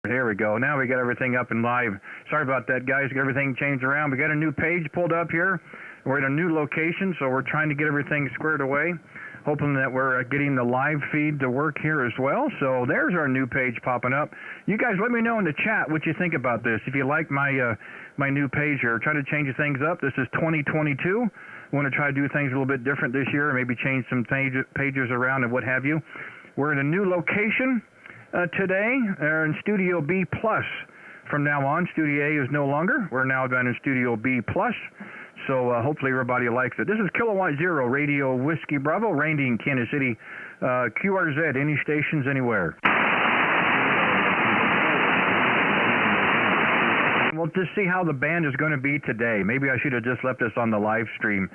Here we go. Now we got everything up and live. Sorry about that, guys. Got everything changed around. We got a new page pulled up here. We're at a new location, so we're trying to get everything squared away, hoping that we're getting the live feed to work here as well. So there's our new page popping up. You guys let me know in the chat what you think about this. If you like my my new page here, try to change things up. This is 2022. We want to try to do things a little bit different this year, maybe change some pages around and what have you. We're in a new location today. We're in Studio B+. From now on, Studio A is no longer. We're now down in Studio B+. So hopefully everybody likes it. This is Kilowatt Zero Radio Whiskey Bravo, Randy in Kansas City. QRZ, any stations, anywhere. We'll just see how the band is going to be today. Maybe I should have just left this on the live stream.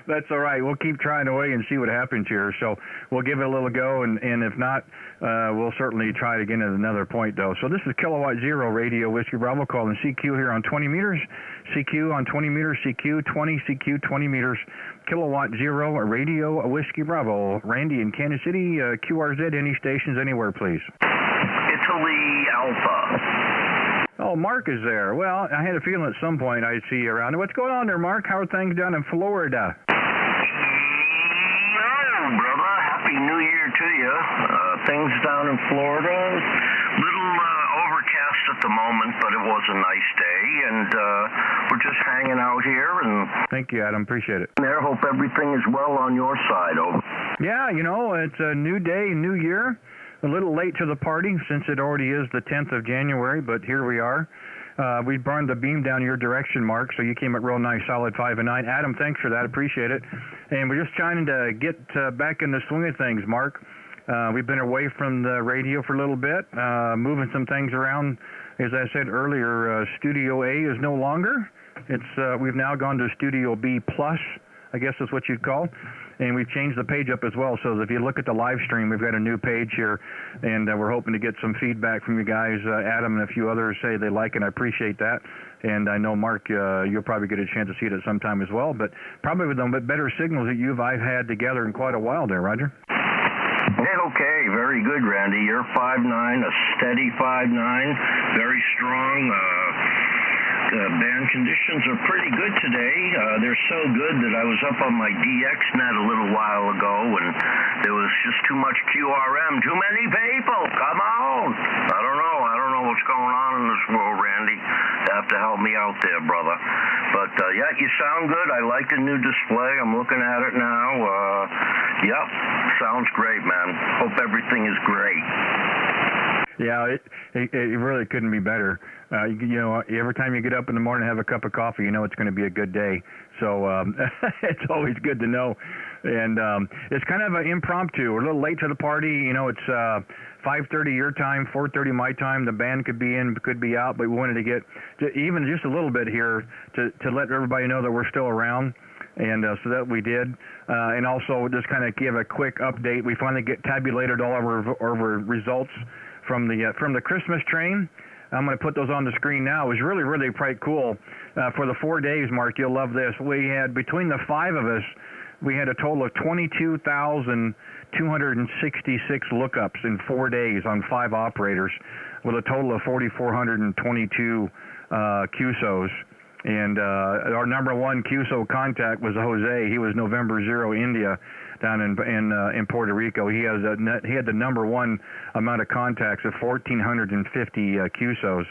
That's all right. We'll keep trying away and see what happens here. So we'll give it a little go, and if not, we'll certainly try it again at another point, though. So this is Kilowatt Zero Radio Whiskey Bravo calling CQ here on 20 meters. CQ on 20 meters, CQ 20, CQ 20 meters. Kilowatt Zero Radio Whiskey Bravo. Randy in Kansas City, QRZ, any stations, anywhere, please. Italy Alpha. Oh, Mark is there. Well, I had a feeling at some point I'd see you around. What's going on there, Mark? How are things down in Florida? Oh, brother. Happy New Year to you. Things down in Florida, little overcast at the moment, but it was a nice day, and we're just hanging out here. And thank you, Adam. Appreciate it. There, hope everything is well on your side. Over. Yeah, you know, it's a new day, new year. A little late to the party since it already is the 10th of January, but here we are. We burned the beam down your direction, Mark, so you came at real nice, solid 5 and 9. Adam, thanks for that. Appreciate it. And we're just trying to get back in the swing of things, Mark. We've been away from the radio for a little bit, moving some things around. As I said earlier, Studio A is no longer. We've now gone to Studio B+, I guess is what you'd call. And we've changed the page up as well, so if you look at the live stream, we've got a new page here, and we're hoping to get some feedback from you guys. Adam and a few others say they like it, and I appreciate that. And I know, Mark, you'll probably get a chance to see it at some time as well, but probably with the better signals that I've had together in quite a while there, Roger. Okay, very good, Randy. You're 5'9", a steady 5'9", very strong. Band conditions are pretty good today. They're so good that I was up on my DXnet a little while ago, and there was just too much QRM. Too many people. Come on. I don't know what's going on in this world, Randy. You have to help me out there, brother. But, yeah, you sound good. I like the new display. I'm looking at it now. Yep, sounds great, man. Hope everything is great. Yeah, it really couldn't be better. You know, every time you get up in the morning and have a cup of coffee, you know it's going to be a good day. So it's always good to know. And it's kind of an impromptu. We're a little late to the party. You know, it's 5:30 your time, 4:30 my time. The band could be in, could be out, but we wanted to get even just a little bit here to let everybody know that we're still around. And so that we did. And also just kind of give a quick update. We finally tabulated all of our results from the Christmas train. I'm going to put those on the screen now. It was really, really quite cool. For the 4 days, Mark, you'll love this. We had, between the 5 of us, we had a total of 22,266 lookups in 4 days on 5 operators, with a total of 4,422 QSOs. And our number 1 QSO contact was Jose. He was November 0 India down in Puerto Rico. He had the number 1 amount of contacts of 1,450 QSOs.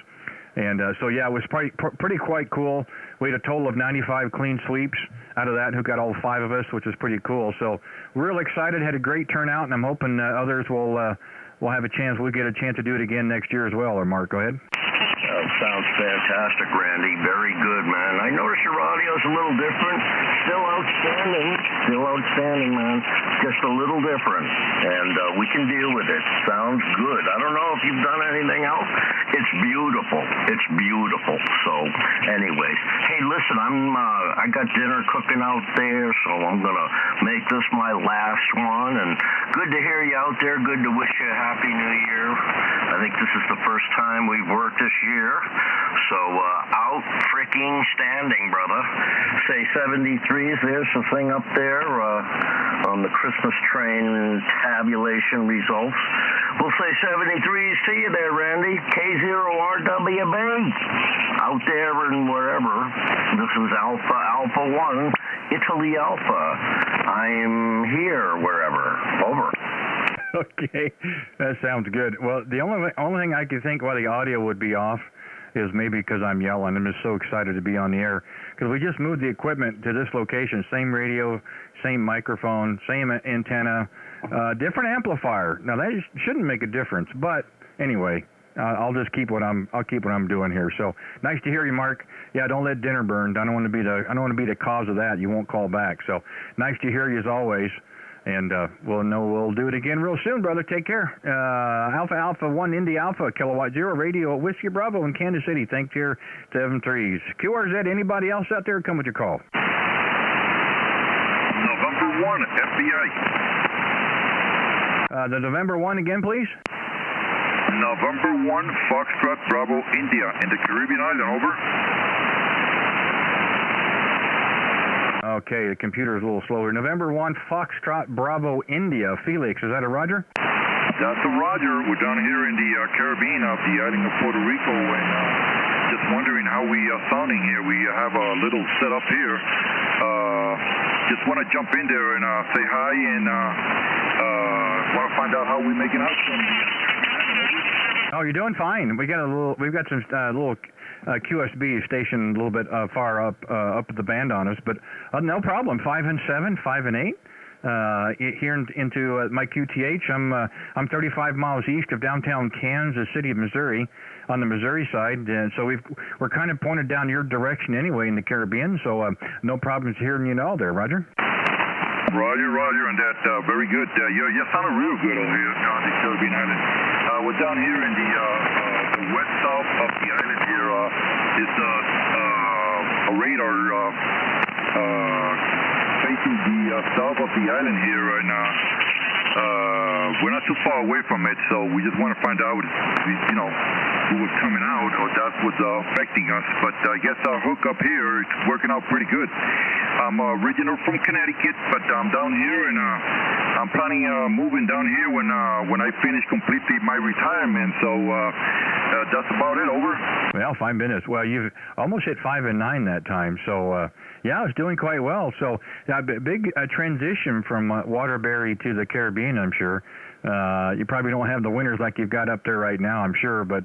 And so, yeah, it was pretty quite cool. We had a total of 95 clean sweeps out of that, who got all 5 of us, which was pretty cool. So real excited, had a great turnout, and I'm hoping others will have a chance. We'll get a chance to do it again next year as well. Or Mark, go ahead. Sounds fantastic, Randy. Very good, man. I notice your audio's a little different. Still outstanding, man. Just a little different. And we can deal with it. Sounds good. I don't know if you've done anything else. It's beautiful. It's beautiful. So, anyways. Hey, listen, I got dinner cooking out there, so I'm going to make this my last one. And good to hear you out there. Good to wish you a Happy New Year. I think this is the first time time we've worked this year. So out freaking standing, brother. Say 73s. There's the thing up there on the Christmas train tabulation results. We'll say 73s to you there, Randy. K0RWB. Out there and wherever. This is Alpha 1. Italy Alpha. I am here wherever. Over. Okay, that sounds good. Well, the only thing I can think why the audio would be off is maybe because I'm yelling. I'm just so excited to be on the air because we just moved the equipment to this location. Same radio, same microphone, same antenna, different amplifier. Now that shouldn't make a difference, but anyway, I'll just keep what I'm doing here. So nice to hear you, Mark. Yeah, don't let dinner burn. I don't want to be the cause of that. You won't call back. So nice to hear you as always. And we'll do it again real soon, brother. Take care. Alpha 1 Indy Alpha Kilowatt 0 Radio Whiskey Bravo in Kansas City. Thank you, 73s. QRZ. Anybody else out there? Come with your call. November 1 FBI. The November 1 again, please. November 1 Foxtrot Bravo India in the Caribbean island. Over. Okay, the computer is a little slower. November 1, Foxtrot, Bravo, India. Felix, is that a Roger? That's a Roger. We're down here in the Caribbean off the island of Puerto Rico, and just wondering how we are sounding here. We have a little setup here. Just want to jump in there and say hi, and want to find out how we're making out. Oh, you're doing fine. We've got some little QSB station a little bit far up the band on us, but no problem. 5 and 7, 5 and 8. Here into my QTH, I'm 35 miles east of downtown Kansas City of Missouri, on the Missouri side. So we're kind of pointed down your direction anyway in the Caribbean. So no problems hearing you all there, Roger. Roger, and that very good. You sounded real good over here on the Caribbean island. We're down here in the west south of the island here. It's a radar facing the south of the island here, and we're not too far away from it, so we just want to find out, who was coming out or that was affecting us. But I guess our hookup here is working out pretty good. I'm original from Connecticut, but I'm down here, and I'm planning moving down here when I finish completely my retirement. So that's about it. Over. Well, 5 minutes. Well, you've almost hit 5 and 9 that time. So yeah, it's doing quite well. So big transition from Waterbury to the Caribbean, I'm sure. You probably don't have the winters like you've got up there right now, I'm sure, but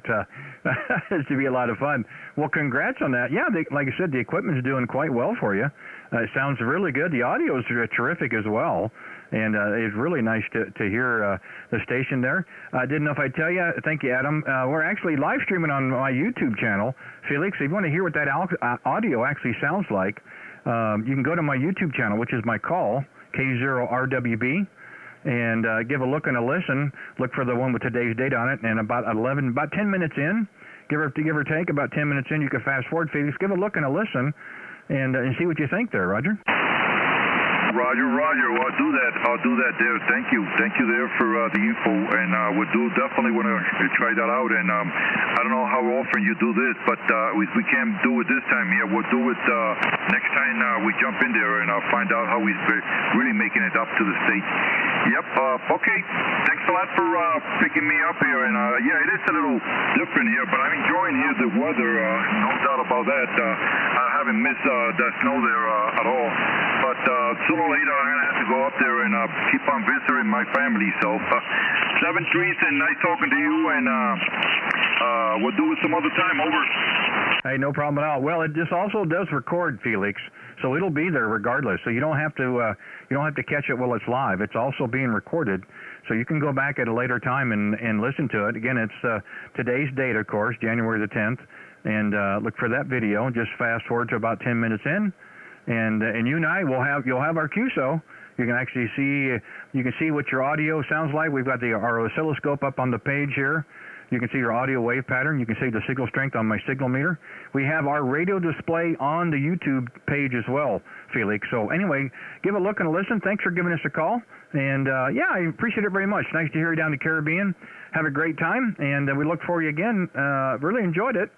it should be a lot of fun. Well, congrats on that. Yeah, like I said, the equipment's doing quite well for you. It sounds really good. The audio is terrific as well, and it's really nice to hear the station there. I didn't know if I'd tell you. Thank you, Adam. We're actually live streaming on my YouTube channel. Felix, if you want to hear what that audio actually sounds like, you can go to my YouTube channel, which is my call, K0RWB. And give a look and a listen. Look for the one with today's date on it. And about 10 minutes in, give or take, about 10 minutes in, you can fast forward, Felix. Give a look and a listen, and see what you think there, Roger. Roger. Well, I'll do that there. Thank you there for the info, and we'll definitely want to try that out. And I don't know how often you do this, but if we can't do it this time here, we'll do it next time we jump in there and find out how we're really making it up to the state. Yep. Okay. Thanks a lot for picking me up here. And yeah, it is a little different here, but I'm enjoying here the weather. No doubt about that. I haven't missed that snow there at all. But sooner or later, I'm gonna have to go up there and keep on visiting my family. So 7-3s, and nice talking to you. And we'll do it some other time. Over. Hey, no problem at all. Well, it just also does record, Felix, so it'll be there regardless. So you don't have to catch it while it's live. It's also being recorded, so you can go back at a later time and listen to it. Again, it's today's date, of course, January the 10th, and look for that video. Just fast forward to about 10 minutes in, and you and I you'll have our QSO. You can actually see what your audio sounds like. We've got our oscilloscope up on the page here. You can see your audio wave pattern. You can see the signal strength on my signal meter. We have our radio display on the YouTube page as well, Felix. So anyway, give a look and a listen. Thanks for giving us a call. And yeah, I appreciate it very much. Nice to hear you down in the Caribbean. have a great time, and we look for you again. Really enjoyed it,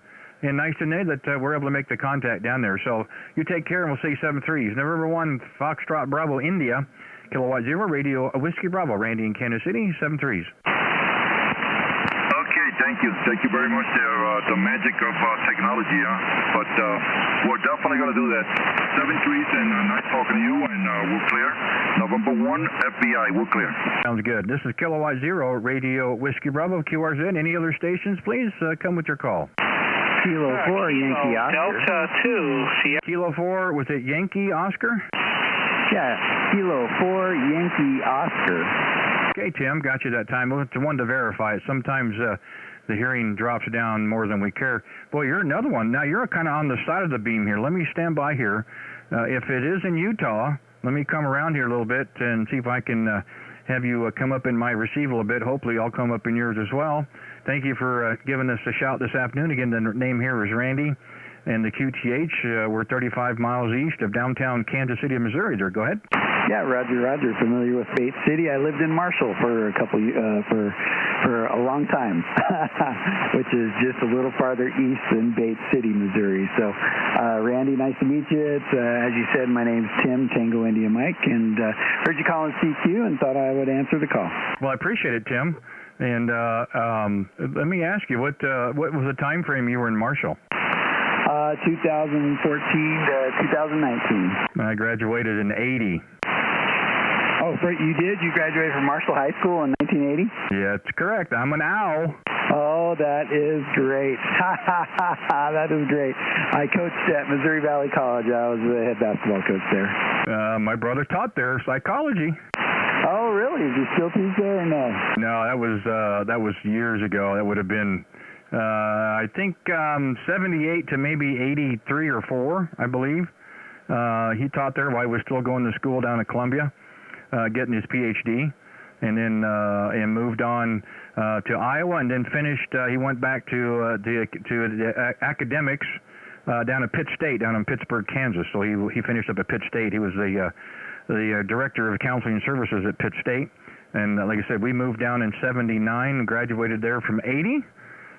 and nice to know that we're able to make the contact down there. So you take care, and we'll see you 7-3s. November 1, Foxtrot Bravo, India, Kilowatt 0, Radio Whiskey Bravo, Randy in Kansas City, 7-3s. Okay, thank you. Thank you very much there. The magic of technology, but we're definitely going to do that. 7-3s, and nice talking to you, and we're clear. November 1, FBI, we're clear. Sounds good. This is Kilowatt 0, Radio Whiskey Bravo, QRZ. Any other stations, please come with your call. Kilo 4, Yankee Oscar. Delta 2, Sierra. Kilo 4, was it Yankee Oscar? Yeah, Kilo 4, Yankee Oscar. Okay, Tim, got you that time. Well, it's one to verify it. Sometimes the hearing drops down more than we care. Boy, you're another one. Now, you're kind of on the side of the beam here. Let me stand by here. If it is in Utah, let me come around here a little bit and see if I can have you come up in my receiver a little bit. Hopefully, I'll come up in yours as well. Thank you for giving us a shout this afternoon. Again, the name here is Randy, and the QTH, we're 35 miles east of downtown Kansas City, Missouri. There, go ahead. Yeah, Roger. Familiar with Bates City? I lived in Marshall for for a long time, which is just a little farther east than Bates City, Missouri. So, Randy, nice to meet you. It's, as you said, my name's Tim, Tango India Mike, and heard you calling CQ and thought I would answer the call. Well, I appreciate it, Tim. And let me ask you, what was the time frame you were in Marshall? 2014 to 2019. I graduated in 80. Oh, so you did? You graduated from Marshall High School in 1980? Yeah, it's correct. I'm an owl. Oh, that is great. That is great. I coached at Missouri Valley College. I was the head basketball coach there. My brother taught there, psychology. Oh, really? Is he still teach there or no? No, that was years ago. That would have been, I think, 78 to maybe 83 or 4, I believe. He taught there while he was still going to school down at Columbia, getting his PhD, and then and moved on to Iowa, and then finished. He went back to the academics down at Pitt State, down in Pittsburgh, Kansas. So he finished up at Pitt State. He was the director of counseling services at Pitt State, and like I said, we moved down in '79, graduated there from 80,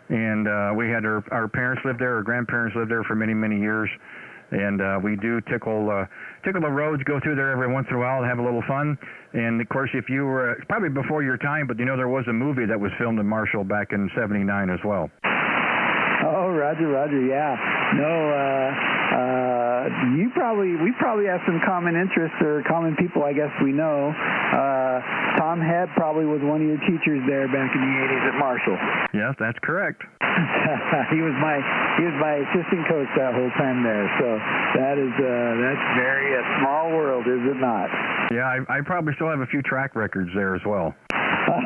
and we had our parents lived there, our grandparents lived there for many years. And we do tickle the roads, go through there every once in a while, have a little fun. And of course, if you were probably before your time, but there was a movie that was filmed in Marshall back in '79 as well. Oh, Roger, yeah. No, we probably have some common interests or common people, I guess we know. Tom Head probably was one of your teachers there back in the 80s at Marshall. Yes, that's correct. He was my assistant coach that whole time there. So that's very a small world, is it not? Yeah, I probably still have a few track records there as well.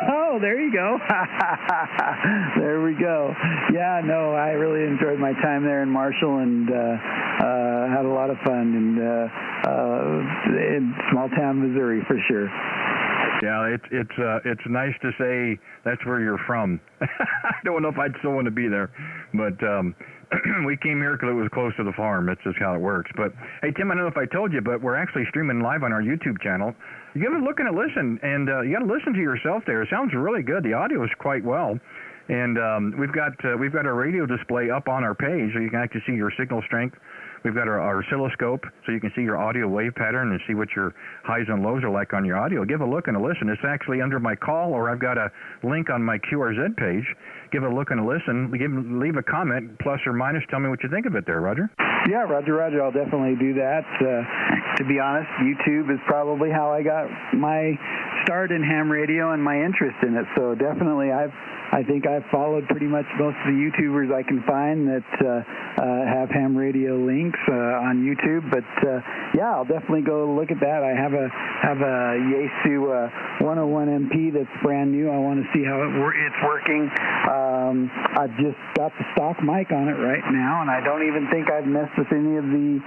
Oh, there you go. There we go. Yeah, no, I really enjoyed my time there in Marshall and had a lot of fun in small town Missouri for sure. Yeah, it's nice to say that's where you're from. I don't know if I'd still want to be there, but we came here because it was close to the farm. That's just how it works. But hey, Tim, I don't know if I told you, but we're actually streaming live on our YouTube channel. You give it a look and a listen, and you got to listen to yourself there. It sounds really good. The audio is quite well, and we've got our radio display up on our page, so you can actually see your signal strength. We've got our oscilloscope, so you can see your audio wave pattern and see what your highs and lows are like on your audio. Give a look and a listen. It's actually under my call, or I've got a link on my QRZ page. Give a look and a listen. Leave a comment, plus or minus. Tell me what you think of it there, Roger. Yeah, Roger. I'll definitely do that. To be honest, YouTube is probably how I got my start in ham radio and my interest in it. So definitely, I think I've followed pretty much most of the YouTubers I can find that have ham radio links on YouTube. But yeah, I'll definitely go look at that. I have a Yaesu 101 MP that's brand new. I want to see how it's working. I've just got the stock mic on it right now, and I don't even think I've messed with any of the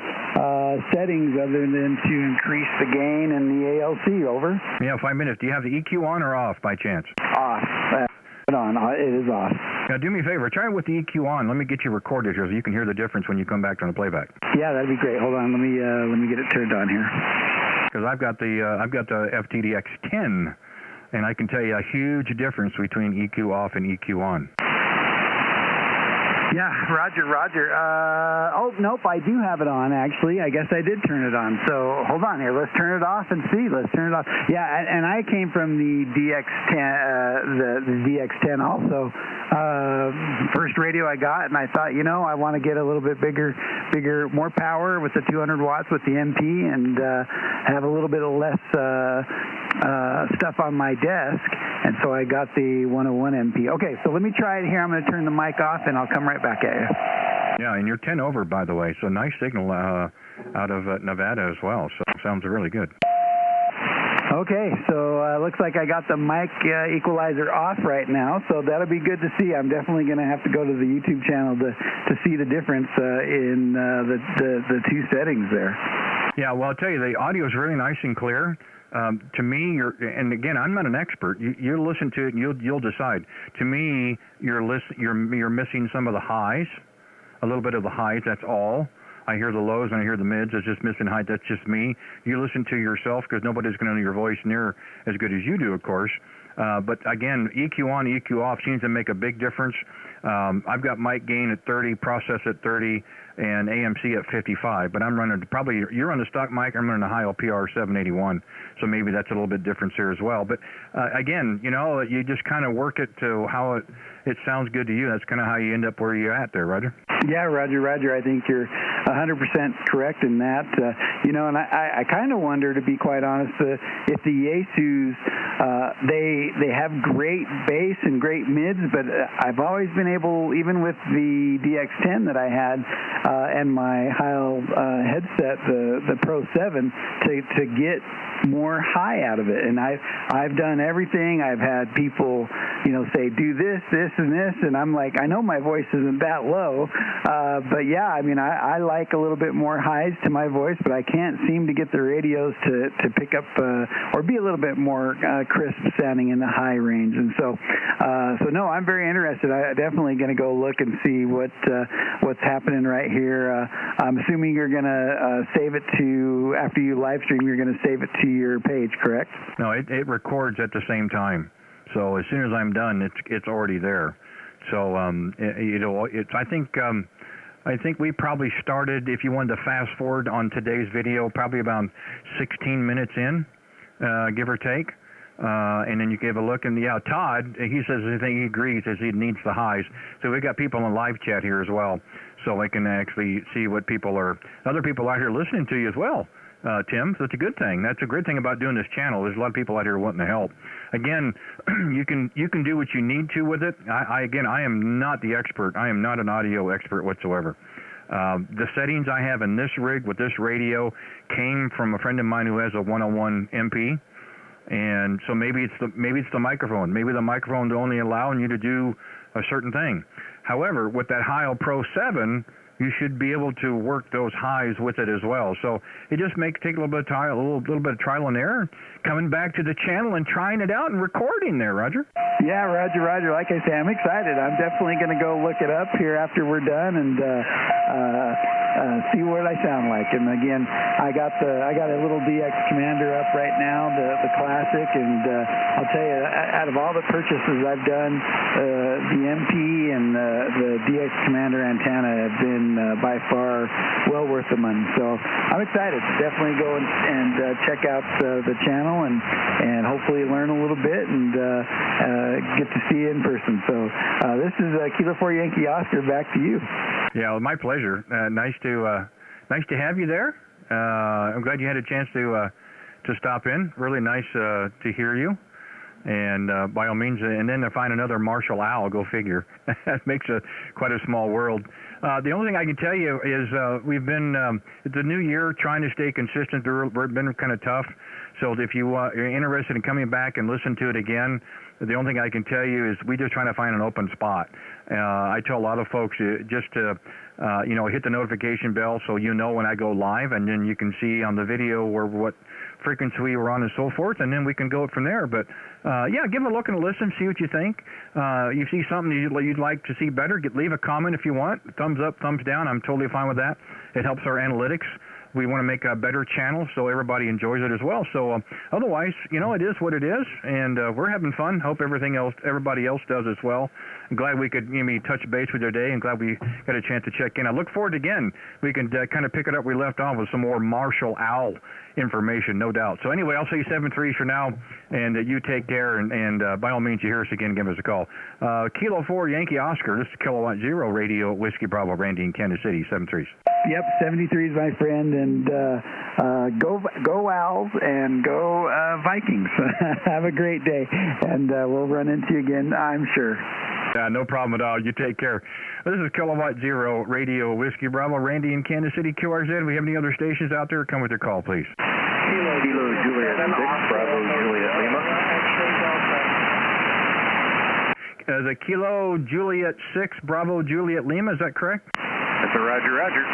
settings other than to increase the gain and the ALC. Over. Yeah, 5 minutes. Do you have the EQ on or off by chance? Off. On. It is off. Now, do me a favor. Try it with the EQ on. Let me get you recorded here so you can hear the difference when you come back on the playback. Yeah, that'd be great. Hold on. Let me get it turned on here. Because I've got the FTDX 10 and I can tell you a huge difference between EQ off and EQ on. Yeah, Roger. Oh, nope, I do have it on, actually. I guess I did turn it on. So hold on here. Let's turn it off and see. Let's turn it off. Yeah, and I came from the DX10, the DX10 also. First radio I got, and I thought, I want to get a little bit bigger, more power with the 200 watts with the MP, and have a little bit of less stuff on my desk. And so I got the 101 MP. Okay, so let me try it here. I'm going to turn the mic off, and I'll come right back at you. Yeah, and you're 10 over, by the way, so nice signal out of Nevada as well. So sounds really good. Okay, so looks like I got the mic equalizer off right now, so that'll be good to see. I'm definitely going to have to go to the YouTube channel to see the difference in the two settings there. Yeah, well, I'll tell you, the audio is really nice and clear. To me, and again, I'm not an expert. You listen to it and you'll decide. To me, you're missing some of the highs, a little bit of the highs. That's all. I hear the lows and I hear the mids. It's just missing height. That's just me. You listen to yourself because nobody's going to know your voice near as good as you do, of course. But again, EQ on, EQ off seems to make a big difference. I've got mic gain at 30, process at 30, and AMC at 55. But I'm running you're on the stock mic. I'm running a high PR 781. So maybe that's a little bit different here as well. But again, you just kind of work it to how it sounds good to you. That's kind of how you end up where you're at there, Roger. Yeah, Roger. I think you're 100% correct in that. And I kind of wonder, to be quite honest, if the Yaesus, they have great bass and great mids, but I've always been able, even with the DX10 that I had and my Heil headset, the Pro 7, to get more high out of it. And I've done everything. I've had people, say, do this, and this, and I'm like, I know my voice isn't that low, but yeah, I mean, I like a little bit more highs to my voice, but I can't seem to get the radios to pick up or be a little bit more crisp sounding in the high range. And so no, I'm very interested. I'm definitely going to go look and see what's happening right here. I'm assuming you're going to save it to, after you live stream, you're going to save it to your page, correct? No, it records at the same time. So as soon as I'm done, it's already there. So I think we probably started, if you wanted to fast forward on today's video, probably about 16 minutes in, give or take. And then you give a look, and yeah, Todd, he says he agrees as he needs the highs. So we got people in live chat here as well, so I can actually see what other people out here listening to you as well. Tim, so it's a good thing. That's a great thing about doing this channel. There's a lot of people out here wanting to help. Again, you can do what you need to with it. I am not the expert. I am not an audio expert whatsoever. The settings I have in this rig with this radio came from a friend of mine who has a 101 MP, and so maybe it's the microphone. Maybe the microphone's only allowing you to do a certain thing. However, with that Heil Pro 7, you should be able to work those highs with it as well. So it just take a little bit of trial, a little bit of trial and error, coming back to the channel and trying it out and recording there, Roger. Yeah, Roger. Like I say, I'm excited. I'm definitely going to go look it up here after we're done and see what I sound like. And again, I got a little DX Commander up right now, the classic, and I'll tell you, out of all the purchases I've done, the MP and the DX Commander antenna have been by far well worth the money. So I'm excited. Definitely go and check out the channel and hopefully learn a little bit and get to see you in person. So this is Kilo 4 Yankee Oscar. Back to you. Yeah, well, my pleasure. Nice to have you there. I'm glad you had a chance to stop in. Really nice to hear you. And by all means, and then to find another Marshall Owl, go figure. That makes quite a small world. The only thing I can tell you is we've been, it's a new year, trying to stay consistent. We've been kind of tough. So if you're interested in coming back and listen to it again, the only thing I can tell you is we're just trying to find an open spot. I tell a lot of folks just to, hit the notification bell so you know when I go live, and then you can see on the video what frequency we're on and so forth, and then we can go from there. But give it a look and a listen, see what you think. You see something you'd like to see better, leave a comment if you want. Thumbs up, thumbs down, I'm totally fine with that. It helps our analytics. We want to make a better channel so everybody enjoys it as well. So otherwise, it is what it is, and we're having fun. Hope everybody else does as well. I'm glad we could touch base with you today, and glad we got a chance to check in. I look forward again. We can kind of pick it up where we left off with some more Marshall Owl information, no doubt. So anyway, I'll say 7-3 for now, and you take care, and by all means, you hear us again, give us a call. Kilo 4 Yankee Oscar, this is Kilowatt Zero Radio, Whiskey Bravo, Randy in Kansas City, 7-3s. Yep, 73 is my friend, and go Owls and go Vikings. Have a great day, and we'll run into you again, I'm sure. No problem at all. You take care. This is Kilowatt Zero Radio, Whiskey Bravo, Randy in Kansas City, QRZ. Do we have any other stations out there? Come with your call, please. Kilo Juliet 6, Bravo Juliet Lima. The Kilo Juliet 6, Bravo Juliet Lima, is that correct? That's a Roger.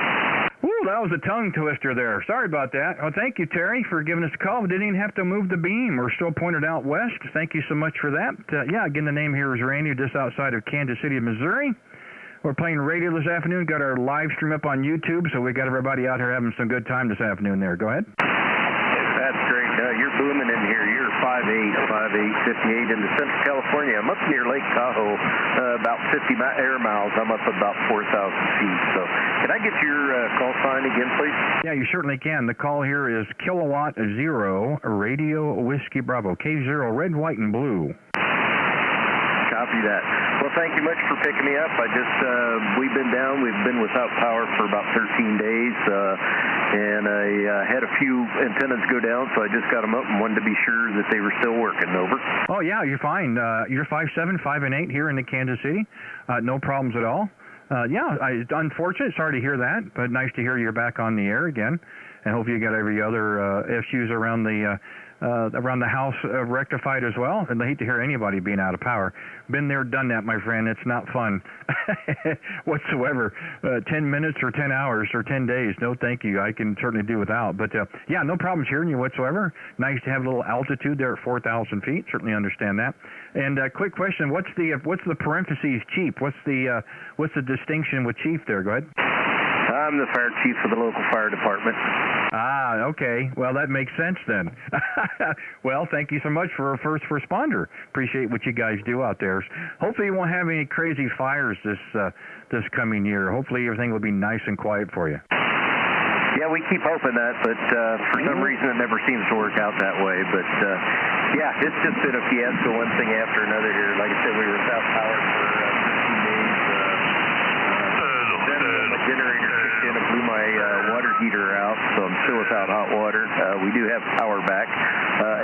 Woo, that was a tongue twister there. Sorry about that. Well, thank you, Terry, for giving us a call. We didn't even have to move the beam. We're still pointed out west. Thank you so much for that. Again, the name here is Randy, just outside of Kansas City, Missouri. We're playing radio this afternoon. Got our live stream up on YouTube, so we got everybody out here having some good time this afternoon there. Go ahead. That's great. You're booming in here. You're 5'8", 58 into Central California. I'm up near Lake Tahoe, about 50 air miles. I'm up about 4,000 feet. So can I get your call sign again, please? Yeah, you certainly can. The call here is Kilowatt Zero Radio Whiskey Bravo. K0, red, white, and blue. Copy that. Well, thank you much for picking me up. We've been down. We've been without power for about 13 days, and I had a few antennas go down, so I just got them up and wanted to be sure that they were still working. Over. Oh, yeah, you're fine. You're 5'7", 5'8" here in the Kansas City. No problems at all. Unfortunate. Sorry to hear that, but nice to hear you're back on the air again, and hope you got every other issues around the house rectified as well. And I hate to hear anybody being out of power. Been there, done that, my friend. It's not fun whatsoever. 10 minutes or 10 hours or 10 days. No, thank you. I can certainly do without. But no problems hearing you whatsoever. Nice to have a little altitude there at 4,000 feet. Certainly understand that. And quick question: what's the parentheses chief? What's the distinction with chief there? Go ahead. I'm the fire chief of the local fire department. Ah, okay. Well, that makes sense then. Well, thank you so much for a first responder. Appreciate what you guys do out there. Hopefully you won't have any crazy fires this coming year. Hopefully everything will be nice and quiet for you. Yeah, we keep hoping that, but for some reason it never seems to work out that way. But, it's just been a fiasco, one thing after another here. Like I said, we were without power for 13 days. Then my generator kicked in and blew my water heater out, so I'm still without hot water. We do have power back.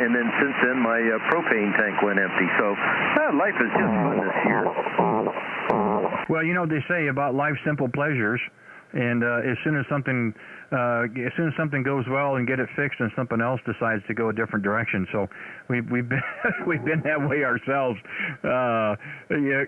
And then since then, my propane tank went empty. So life is just fun this year. Well, they say about life's simple pleasures. And as soon as something goes well and get it fixed, and something else decides to go a different direction. So we've been that way ourselves.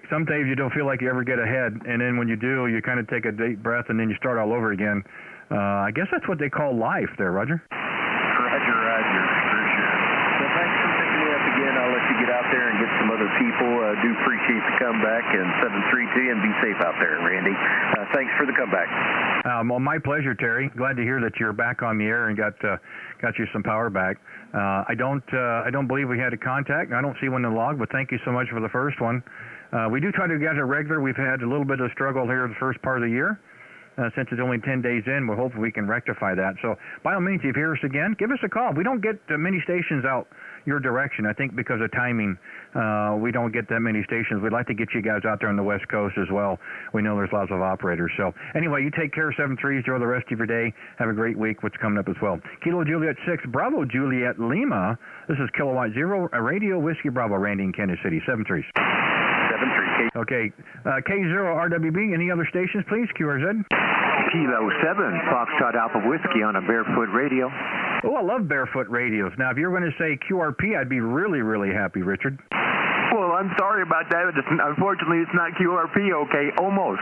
Some days you don't feel like you ever get ahead, and then when you do, you kind of take a deep breath and then you start all over again. I guess that's what they call life, there, Roger. Roger, for sure. Well, thanks for picking me up again. I'll let you get out there and get some other people. Do appreciate the comeback, and 732, and be safe out there, Randy. Thanks for the comeback. Well, my pleasure, Terry. Glad to hear that you're back on the air and got you some power back. I don't believe we had a contact. I don't see one in the log, but thank you so much for the first one. We do try to get a regular. We've had a little bit of struggle here the first part of the year. Since it's only 10 days in, we'll hopefully we can rectify that. So by all means, if you hear us again, give us a call. We don't get many stations out your direction. I think because of timing, we don't get that many stations. We'd like to get you guys out there on the West Coast as well. We know there's lots of operators. So anyway, you take care, 7-3, enjoy the rest of your day. Have a great week. What's coming up as well. Kilo Juliet 6, Bravo Juliet Lima. This is Kilowatt Zero, Radio Whiskey Bravo, Randy in Kansas City, 7-3. 7-3. Okay, K0 RWB. Any other stations, please? QRZ. Kilo 7, Foxtrot Alpha Whiskey on a Barefoot Radio. Oh, I love Barefoot radios. Now, if you were going to say QRP, I'd be really, really happy, Richard. Well, I'm sorry about that. Unfortunately, it's not QRP, okay? Almost.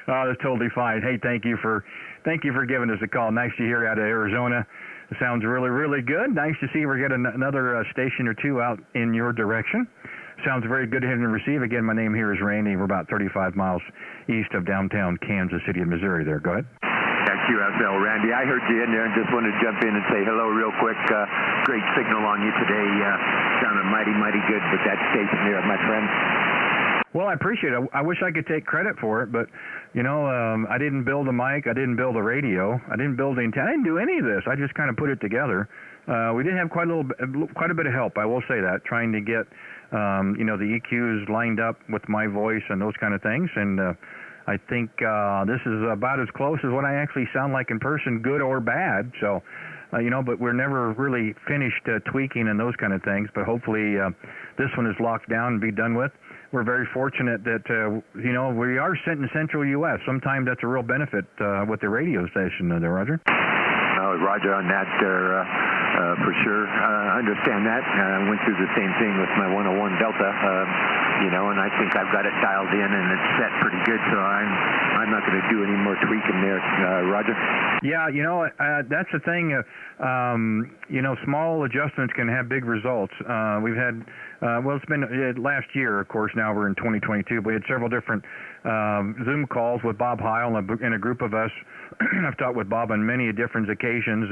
Oh, that's totally fine. Hey, thank you for giving us a call. Nice to hear out of Arizona. It sounds really, really good. Nice to see we're getting another station or two out in your direction. Sounds very good to hit and receive. Again, my name here is Randy. We're about 35 miles east of downtown Kansas City, Missouri there. Go ahead. That's QSL. Randy, I heard you in there and just wanted to jump in and say hello real quick. Great signal on you today. Sounded mighty, mighty good with that station there, my friend. Well, I appreciate it. I wish I could take credit for it, but, I didn't build a mic. I didn't build a radio. I didn't build the antenna. I didn't do any of this. I just kind of put it together. We did have quite a bit of help, I will say that, trying to get, the EQs lined up with my voice and those kind of things. And I think this is about as close as what I actually sound like in person, good or bad. So, but we're never really finished tweaking and those kind of things. But hopefully this one is locked down and be done with. We're very fortunate that, we are sent in central U.S. Sometimes that's a real benefit with the radio station there, Roger. Roger on that there, for sure. I understand that. I went through the same thing with my 101 Delta, and I think I've got it dialed in and it's set pretty good, so I'm not going to do any more tweaking there, Roger. Yeah, that's the thing. Small adjustments can have big results. We've had, it's been last year, of course, now we're in 2022, but we had several different Zoom calls with Bob Heil and a group of us. I've talked with Bob on many different occasions,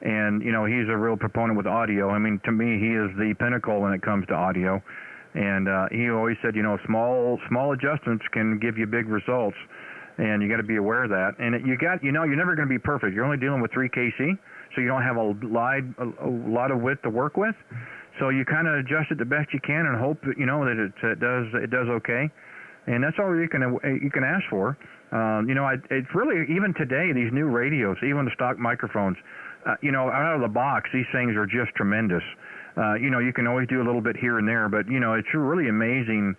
and he's a real proponent with audio. I mean, to me, he is the pinnacle when it comes to audio. And he always said, small adjustments can give you big results, and you got to be aware of that. And you're never going to be perfect. You're only dealing with 3 kc, so you don't have a lot of width to work with. So you kind of adjust it the best you can and hope that that it does okay. And that's all you can ask for. It's really, even today, these new radios, even the stock microphones, out of the box, these things are just tremendous. You can always do a little bit here and there, but, it's really amazing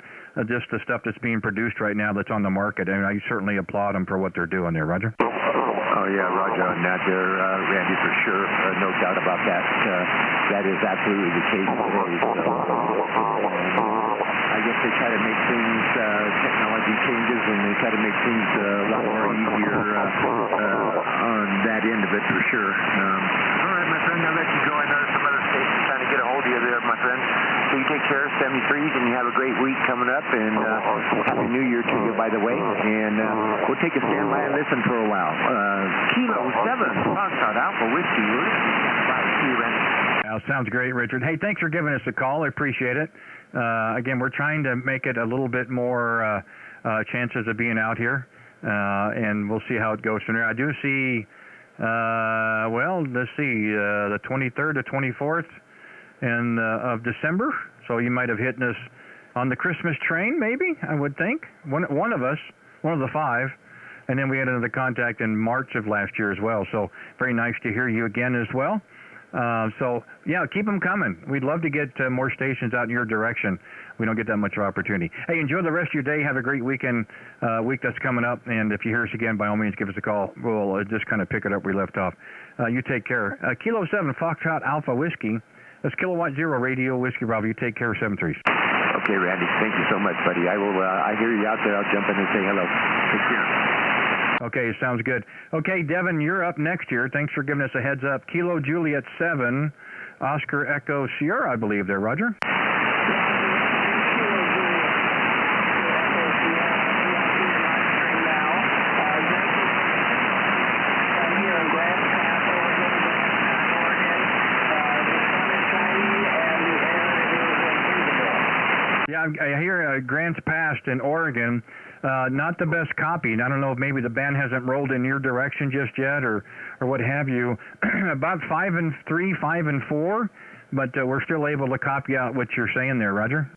just the stuff that's being produced right now that's on the market. And I certainly applaud them for what they're doing there, Roger. Oh, yeah, Roger on that there, Randy, for sure. No doubt about that. That is absolutely the case today. So, I guess they try to make things, technology changes, and they try to make things a lot more easier on that end of it, for sure. All right, my friend, I'll let you go. I know some other stations trying to get a hold of you there, my friend. So you take care of 73s, and you have a great week coming up, and Happy New Year to you, by the way. And we'll take a standby and listen for a while. Kilo 7, Foxtrot Alpha Whiskey. See you, Randy. Sounds great, Richard. Hey, thanks for giving us a call. I appreciate it. Again, we're trying to make it a little bit more chances of being out here, and we'll see how it goes from there. I do see, let's see, the 23rd to 24th of December, so you might have hit us on the Christmas train, maybe, I would think. One of us, one of the 5, and then we had another contact in March of last year as well, so very nice to hear you again as well. Keep them coming. We'd love to get more stations out in your direction. We don't get that much opportunity. Hey, enjoy the rest of your day. Have a great weekend, week that's coming up. And if you hear us again, by all means, give us a call. We'll just kind of pick it up where we left off. You take care. Kilo 7, Foxtrot Alpha Whiskey. That's Kilowatt Zero Radio Whiskey Bravo. You take care of 7-3s. Okay, Randy. Thank you so much, buddy. I will. I hear you out there. I'll jump in and say hello. Take care. Okay, sounds good. Okay, Devin, you're up next here. Thanks for giving us a heads up. Kilo Juliet 7, Oscar Echo Sierra, I believe there, Roger. Yeah, I hear Grants Pass in Oregon. Not the best copy. I don't know if maybe the band hasn't rolled in your direction just yet or what have you. About 5 and 3, 5 and 4, but we're still able to copy out what you're saying there, Roger.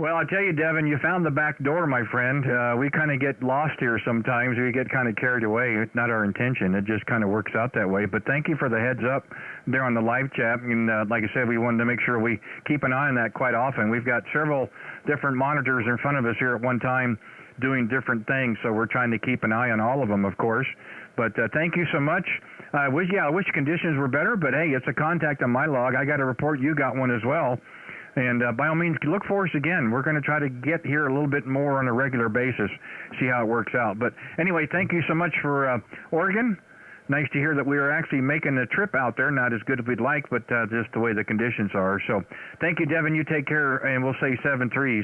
Well, I'll tell you, Devin, you found the back door, my friend. We kind of get lost here sometimes. We get kind of carried away. It's not our intention. It just kind of works out that way. But thank you for the heads up there on the live chat. And like I said, we wanted to make sure we keep an eye on that quite often. We've got several different monitors in front of us here at one time doing different things, so we're trying to keep an eye on all of them, of course. But thank you so much. I wish conditions were better, but hey, it's a contact on my log. I got a report you got one as well. And by all means, look for us again. We're going to try to get here a little bit more on a regular basis, see how it works out. But anyway, thank you so much for Oregon. nice to hear that we are actually making a trip out there. Not as good as we'd like, but just the way the conditions are. So thank you, Devin. You take care, and we'll say 7-3s.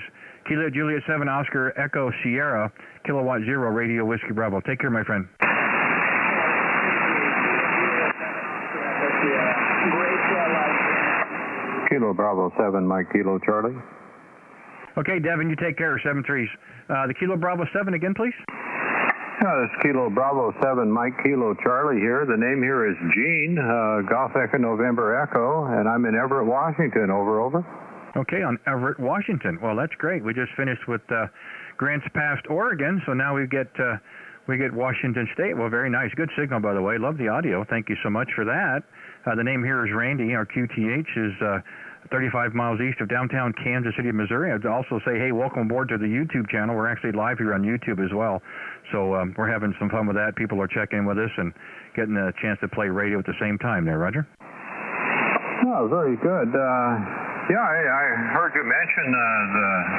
Kilo Juliet 7 Oscar Echo Sierra, Kilowatt 0 Radio Whiskey Bravo. Take care, my friend. Kilo Bravo 7, Mike Kilo Charlie. Okay, Devin, you take care, 7-3s. The Kilo Bravo 7 again, please. This is Kilo Bravo 7, Mike Kilo Charlie here. The name here is Gene, Golf Echo November Echo, and I'm in Everett, Washington. Over. Okay, on Everett, Washington. Well, that's great. We just finished with Grants Pass, Oregon, so now we get Washington State. Well, very nice. Good signal, by the way. Love the audio. Thank you so much for that. The name here is Randy. Our QTH is 35 miles east of downtown Kansas City, Missouri. I'd also say, hey, welcome aboard to the YouTube channel. We're actually live here on YouTube as well. So we're having some fun with that. People are checking with us and getting a chance to play radio at the same time there, Roger. Oh, very good. Yeah, I heard you mention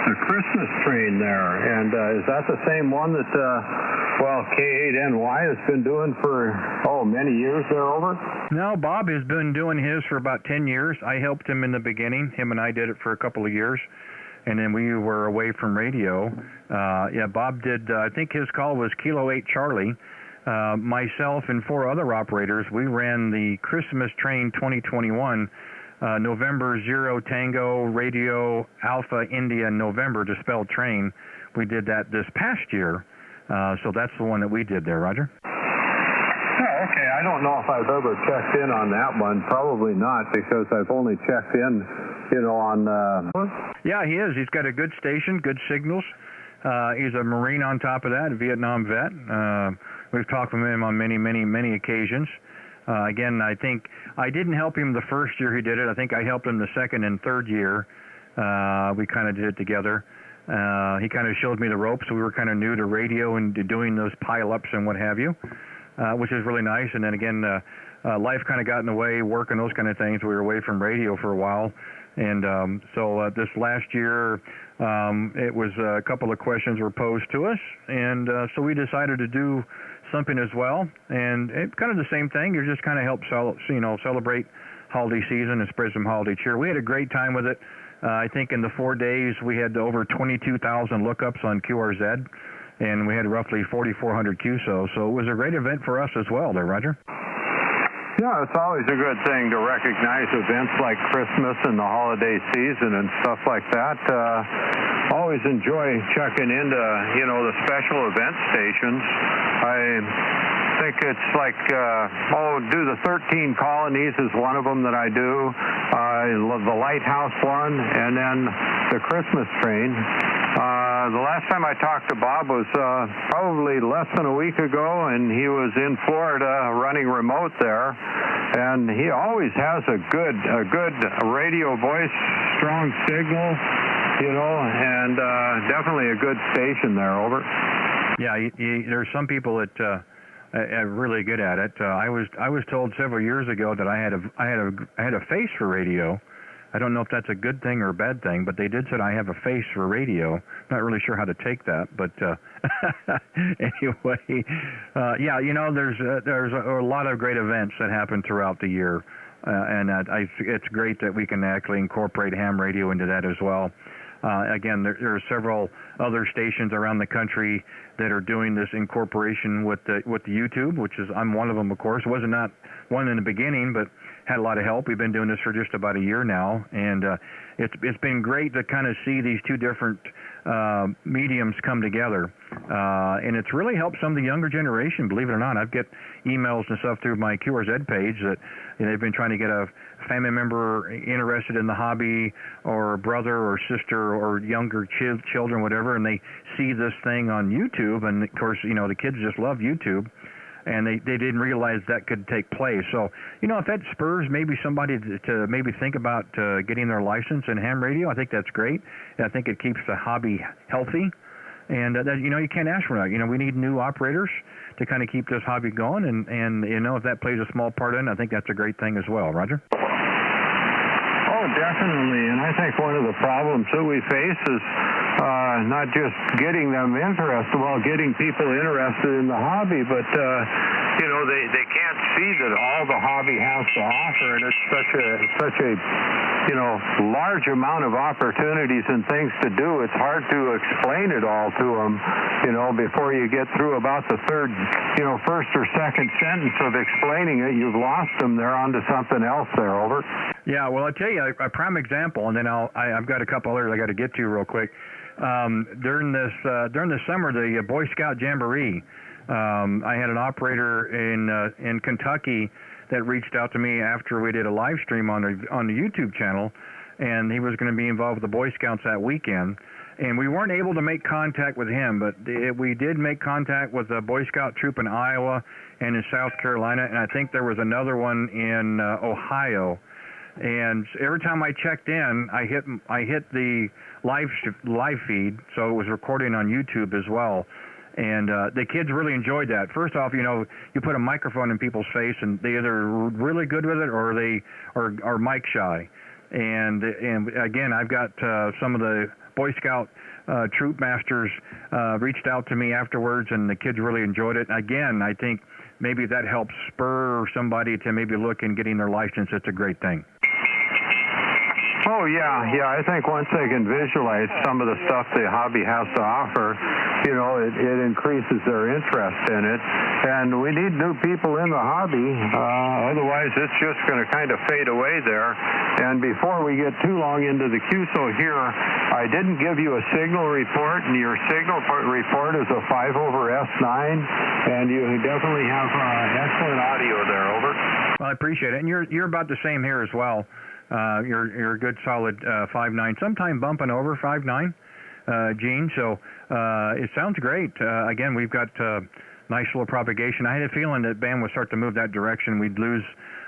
the Christmas train there, and is that the same one that, K8NY has been doing for, many years there over? No, Bob has been doing his for about 10 years. I helped him in the beginning. Him and I did it for a couple of years, and then we were away from radio. Bob did, I think his call was Kilo 8 Charlie. Myself and 4 other operators, we ran the Christmas Train 2021, November 0 Tango Radio Alpha India November to spell train. We did that this past year, so that's the one that we did there, Roger. Oh, okay. I don't know if I've ever checked in on that one. Probably not, because I've only checked in, on... Yeah, he is. He's got a good station, good signals. He's a Marine on top of that, a Vietnam vet. We've talked with him on many, many, many occasions. Again, I think I didn't help him the first year he did it. I think I helped him the second and third year. We kind of did it together. He kind of showed me the ropes. So we were kind of new to radio and to doing those pile-ups and what have you, which is really nice. And then again, life kind of got in the way, work and those kind of things. We were away from radio for a while. And so this last year, it was a couple of questions were posed to us. And so we decided to do something as well, and it's kind of the same thing. You just kind of help celebrate holiday season and spread some holiday cheer. We had a great time with it. I think in the 4 days we had over 22,000 lookups on QRZ, and we had roughly 4,400 QSO. So it was a great event for us as well there, Roger. Yeah, it's always a good thing to recognize events like Christmas and the holiday season and stuff like that. Always enjoy checking into, the special event stations. I think it's like, do the 13 colonies is one of them that I do. The Lighthouse one, and then the Christmas train. The last time I talked to Bob was probably less than a week ago, and he was in Florida running remote there. And he always has a good radio voice, strong signal, and definitely a good station there. Over. Yeah, there's some people that are really good at it. I was told several years ago that I had a face for radio. I don't know if that's a good thing or a bad thing, but they did say I have a face for radio. Not really sure how to take that, but anyway, there's a lot of great events that happen throughout the year, and it's great that we can actually incorporate ham radio into that as well. Again, there are several other stations around the country that are doing this incorporation with the YouTube, which is I'm one of them, of course. Wasn't not one in the beginning, but had a lot of help. We've been doing this for just about a year now, and it's been great to kind of see these two different mediums come together, and it's really helped some of the younger generation. Believe it or not, I've get emails and stuff through my QRZ page that they've been trying to get a family member interested in the hobby, or a brother or sister or younger children, whatever, and they see this thing on YouTube, and of course, the kids just love YouTube. And they didn't realize that could take place. So, if that spurs maybe somebody to maybe think about getting their license in ham radio, I think that's great. I think it keeps the hobby healthy. And, you can't ask for that. We need new operators to kind of keep this hobby going. And if that plays a small part in it, I think that's a great thing as well. Roger? Oh, definitely. And I think one of the problems that we face is not just getting them interested, well, getting people interested in the hobby, but you know, they can't see that all the hobby has to offer, and it's such a you know, large amount of opportunities and things to do. It's hard to explain it all to them, you know, before you get through about the third, you know, first or second sentence of explaining it, you've lost them. They're onto something else there. Over. Yeah, well, I'll tell you a prime example, and then I've got a couple others I got to get to real quick. During the summer, the Boy Scout Jamboree, I had an operator in Kentucky that reached out to me after we did a live stream on the YouTube channel, and he was going to be involved with the Boy Scouts that weekend. And we weren't able to make contact with him, but we did make contact with a Boy Scout troop in Iowa and in South Carolina, and I think there was another one in Ohio. And every time I checked in, I hit the live feed, so it was recording on YouTube as well. And the kids really enjoyed that. First off, you know, you put a microphone in people's face, and they either are really good with it or they are mic shy. And again, I've got some of the Boy Scout troop masters reached out to me afterwards, and the kids really enjoyed it. Again, I think maybe that helps spur somebody to maybe look in getting their license. It's a great thing. Oh, yeah. I think once they can visualize some of the stuff the hobby has to offer, you know, it increases their interest in it. And we need new people in the hobby. Otherwise, it's just going to kind of fade away there. And before we get too long into the QSO here, I didn't give you a signal report, and your signal report is a 5/S9, and you definitely have excellent audio there. Over. Well, I appreciate it. And you're about the same here as well. You're a good solid 5.9, sometime bumping over 5.9, Gene. So it sounds great. Again, we've got nice little propagation. I had a feeling that band would start to move that direction. We'd lose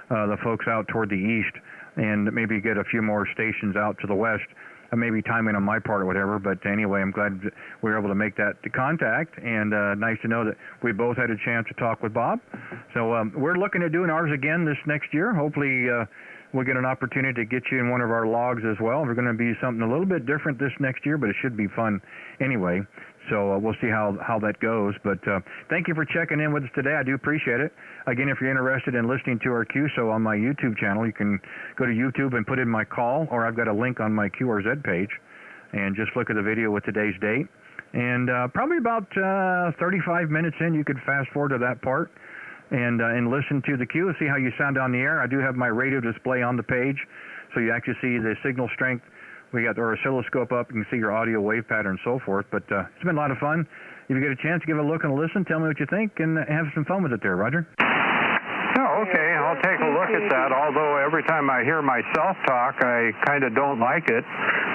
the folks out toward the east and maybe get a few more stations out to the west. Maybe timing on my part or whatever, but anyway, I'm glad we were able to make that contact, and nice to know that we both had a chance to talk with Bob. So we're looking at doing ours again this next year. Hopefully we'll get an opportunity to get you in one of our logs as well. We're going to be something a little bit different this next year, but it should be fun anyway. So we'll see how that goes. But thank you for checking in with us today. I do appreciate it. Again, if you're interested in listening to our QSO on my YouTube channel, you can go to YouTube and put in my call, or I've got a link on my QRZ page, and just look at the video with today's date. And probably about 35 minutes in, you could fast forward to that part and listen to the Q, see how you sound on the air. I do have my radio display on the page, so you actually see the signal strength. We got our oscilloscope up. You can see your audio wave pattern and so forth. But it's been a lot of fun. If you get a chance, give it a look and a listen. Tell me what you think, and have some fun with it there, Roger. Oh, okay. I'll take a look at that. Although every time I hear myself talk, I kind of don't like it.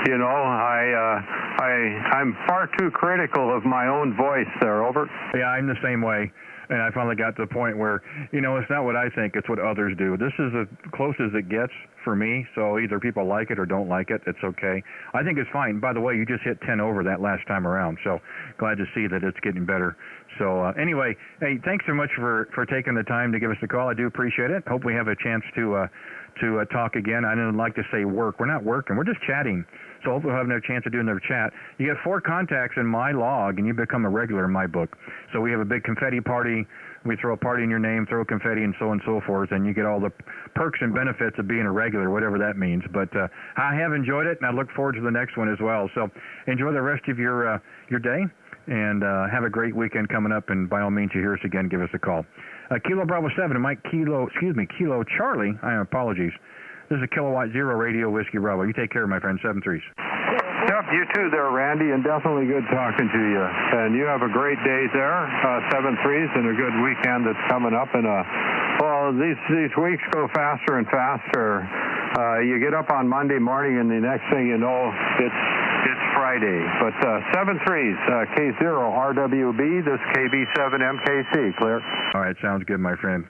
You know, I'm far too critical of my own voice there. Over. Yeah, I'm the same way. And I finally got to the point where, you know, it's not what I think, it's what others do. This is as close as it gets for me, so either people like it or don't like it. It's okay. I think it's fine. By the way, you just hit 10 over that last time around, so glad to see that it's getting better. So anyway, hey, thanks so much for taking the time to give us a call. I do appreciate it. Hope we have a chance to talk again. I didn't like to say work. We're not working. We're just chatting. So hopefully we'll have another chance to do another chat. You get 4 contacts in my log, and you become a regular in my book. So we have a big confetti party. We throw a party in your name, throw confetti, and so forth, and you get all the perks and benefits of being a regular, whatever that means. But I have enjoyed it, and I look forward to the next one as well. So enjoy the rest of your day, and have a great weekend coming up. And by all means, you hear us again, give us a call. Kilo Bravo 7 and Mike Kilo Charlie. Apologies. This is a Kilowatt Zero Radio Whiskey Bravo. You take care, my friend. 7-3s. Yep, you too there, Randy, and definitely good talking to you. And you have a great day there, 7-3s, and a good weekend that's coming up. And well, these weeks go faster and faster. You get up on Monday morning, and the next thing you know, it's Friday. But 7-3s, K0 RWB, this KB7MKC, clear. All right, sounds good, my friend.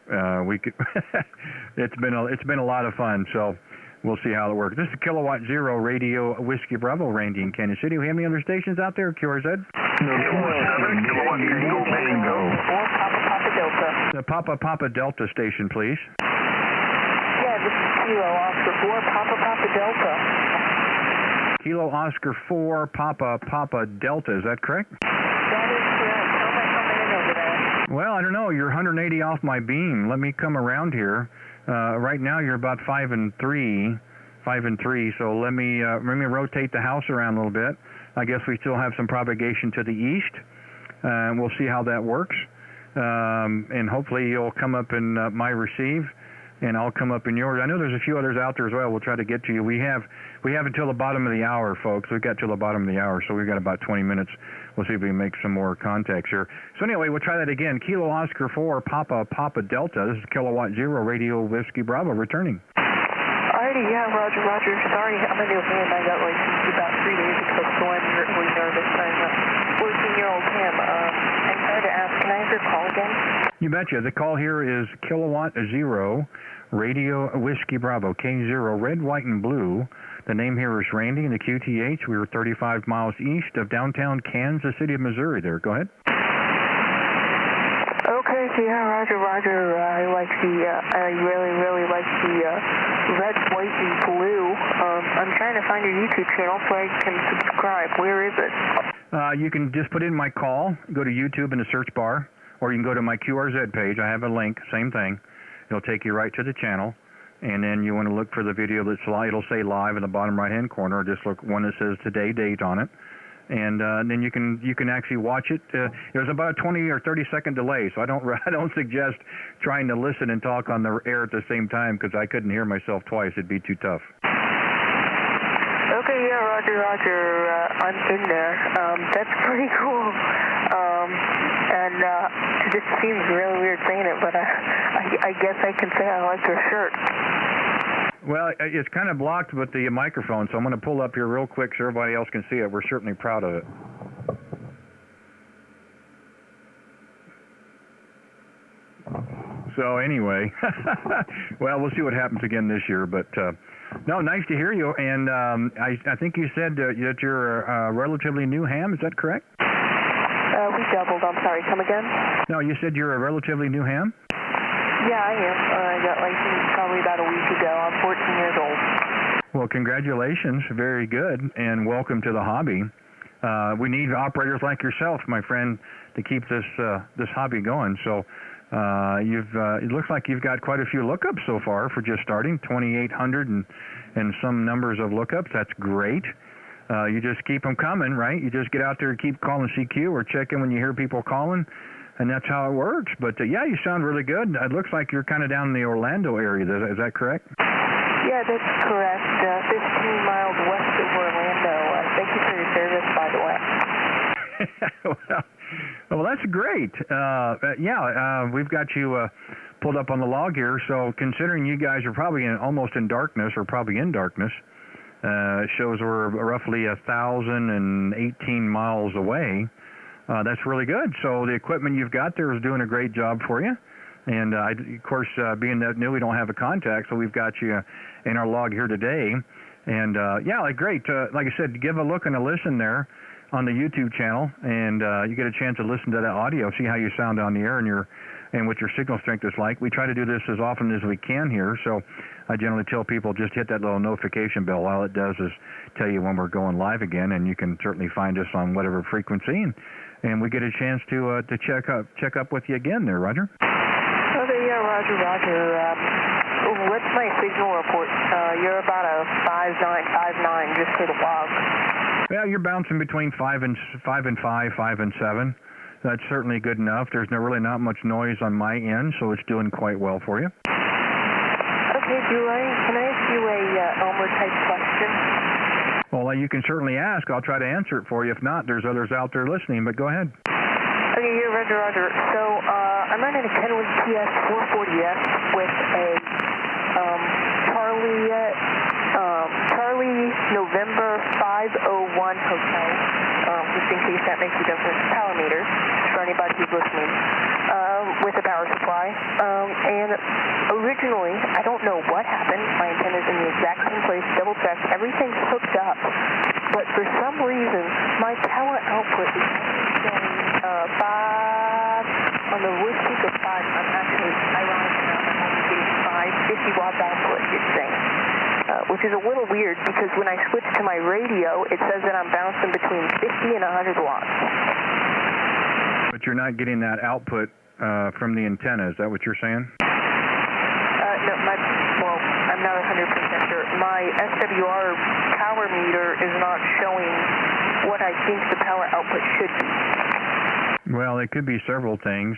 It's been a lot of fun. So we'll see how it works. This is Kilowatt Zero Radio Whiskey Bravo, Randy in Kansas City. We have any other stations out there, QRZ? No, Kilowatt Tango Tango. Papa Delta. The Papa Delta station, please. Yeah, this is Kilo Oscar 4, Papa Delta. Kilo Oscar 4 Papa Delta. Is that correct? That is correct. How am I coming in over there? Well, I don't know. You're 180 off my beam. Let me come around here. Right now you're about 5 and 3. So let me rotate the house around a little bit. I guess we still have some propagation to the east. We'll see how that works. And hopefully you'll come up in my receive, and I'll come up in yours. I know there's a few others out there as well. We'll try to get to you. We have until the bottom of the hour, folks. We've got till the bottom of the hour, so we've got about 20 minutes. We'll see if we can make some more contacts here. So anyway, we'll try that again. Kilo Oscar 4 Papa Delta. This is Kilowatt Zero Radio Whiskey Bravo returning. Alrighty, yeah, Roger. Sorry, I'm a new ham. I got licensed about 3 days ago, so I'm really nervous. I'm a 14-year-old ham. I'm sorry to ask, can I have your call again? You betcha. The call here is Kilowatt Zero Radio Whiskey Bravo, K0, red, white, and blue. The name here is Randy, and the QTH. We were 35 miles east of downtown Kansas City, Missouri there. Go ahead. Okay, so yeah, Roger. I really like the red, white, and blue. I'm trying to find your YouTube channel so I can subscribe. Where is it? You can just put in my call, go to YouTube in the search bar, or you can go to my QRZ page. I have a link, same thing. It'll take you right to the channel, and then you want to look for the video that's live. It'll say live in the bottom right-hand corner. Just look one that says today date on it. And then you can actually watch it. There's about a 20 or 30-second delay, so I don't suggest trying to listen and talk on the air at the same time, because I couldn't hear myself twice. It'd be too tough. Okay, yeah, Roger. I'm in there. That's pretty cool. And it just seems really weird saying it, but I guess I can say I like your shirt. Well, it's kind of blocked with the microphone, so I'm going to pull up here real quick so everybody else can see it. We're certainly proud of it. So anyway, well, we'll see what happens again this year. But no, nice to hear you. And I think you said that you're a relatively new ham. Is that correct? We doubled. I'm sorry. Come again? No, you said you're a relatively new ham? Yeah, I am. I got licensed probably about a week ago. I'm 14 years old. Well, congratulations. Very good. And welcome to the hobby. We need operators like yourself, my friend, to keep this hobby going. So it looks like you've got quite a few lookups so far for just starting, 2,800 and some numbers of lookups. That's great. You just keep them coming, right? You just get out there and keep calling CQ or check in when you hear people calling. And that's how it works. But, yeah, you sound really good. It looks like you're kind of down in the Orlando area. Is that correct? Yeah, that's correct. 15 miles west of Orlando. Thank you for your service, by the way. well, that's great. We've got you pulled up on the log here. So considering you guys are probably almost in darkness or probably in darkness, it shows we're roughly 1,018 miles away. That's really good. So the equipment you've got there is doing a great job for you. And, of course, being that new, we don't have a contact, so we've got you in our log here today. And, great. Like I said, give a look and a listen there on the YouTube channel, and you get a chance to listen to that audio, see how you sound on the air and what your signal strength is like. We try to do this as often as we can here, so I generally tell people just hit that little notification bell. All it does is tell you when we're going live again, and you can certainly find us on whatever frequency. And we get a chance to check up with you again there, Roger. Okay, yeah, Roger. What's my signal report? You're about a 5.9 just for the log. Yeah, you're bouncing between 5 and 5 and 7. That's certainly good enough. There's really not much noise on my end, so it's doing quite well for you. Okay, can I ask you a Elmer type question? Well, you can certainly ask. I'll try to answer it for you. If not, there's others out there listening, but go ahead. Okay, yeah, Roger. So I'm running a Kenwood TS 440F with a Charlie November 501 Hotel, just in case that makes a difference, power meter, for anybody who's listening, with a power supply. And originally, I don't know what happened. My antenna's in the exact same place, double checked, everything's hooked up. But for some reason, my power output is saying 5, on the voice peak of 5, I'm actually, ironically enough, I'm only getting 50 watts output, it's saying. which is a little weird because when I switch to my radio, it says that I'm bouncing between 50 and 100 watts. But you're not getting that output from the antenna. Is that what you're saying? No, well, I'm not 100% sure. My SWR power meter is not showing what I think the power output should be. Well, it could be several things.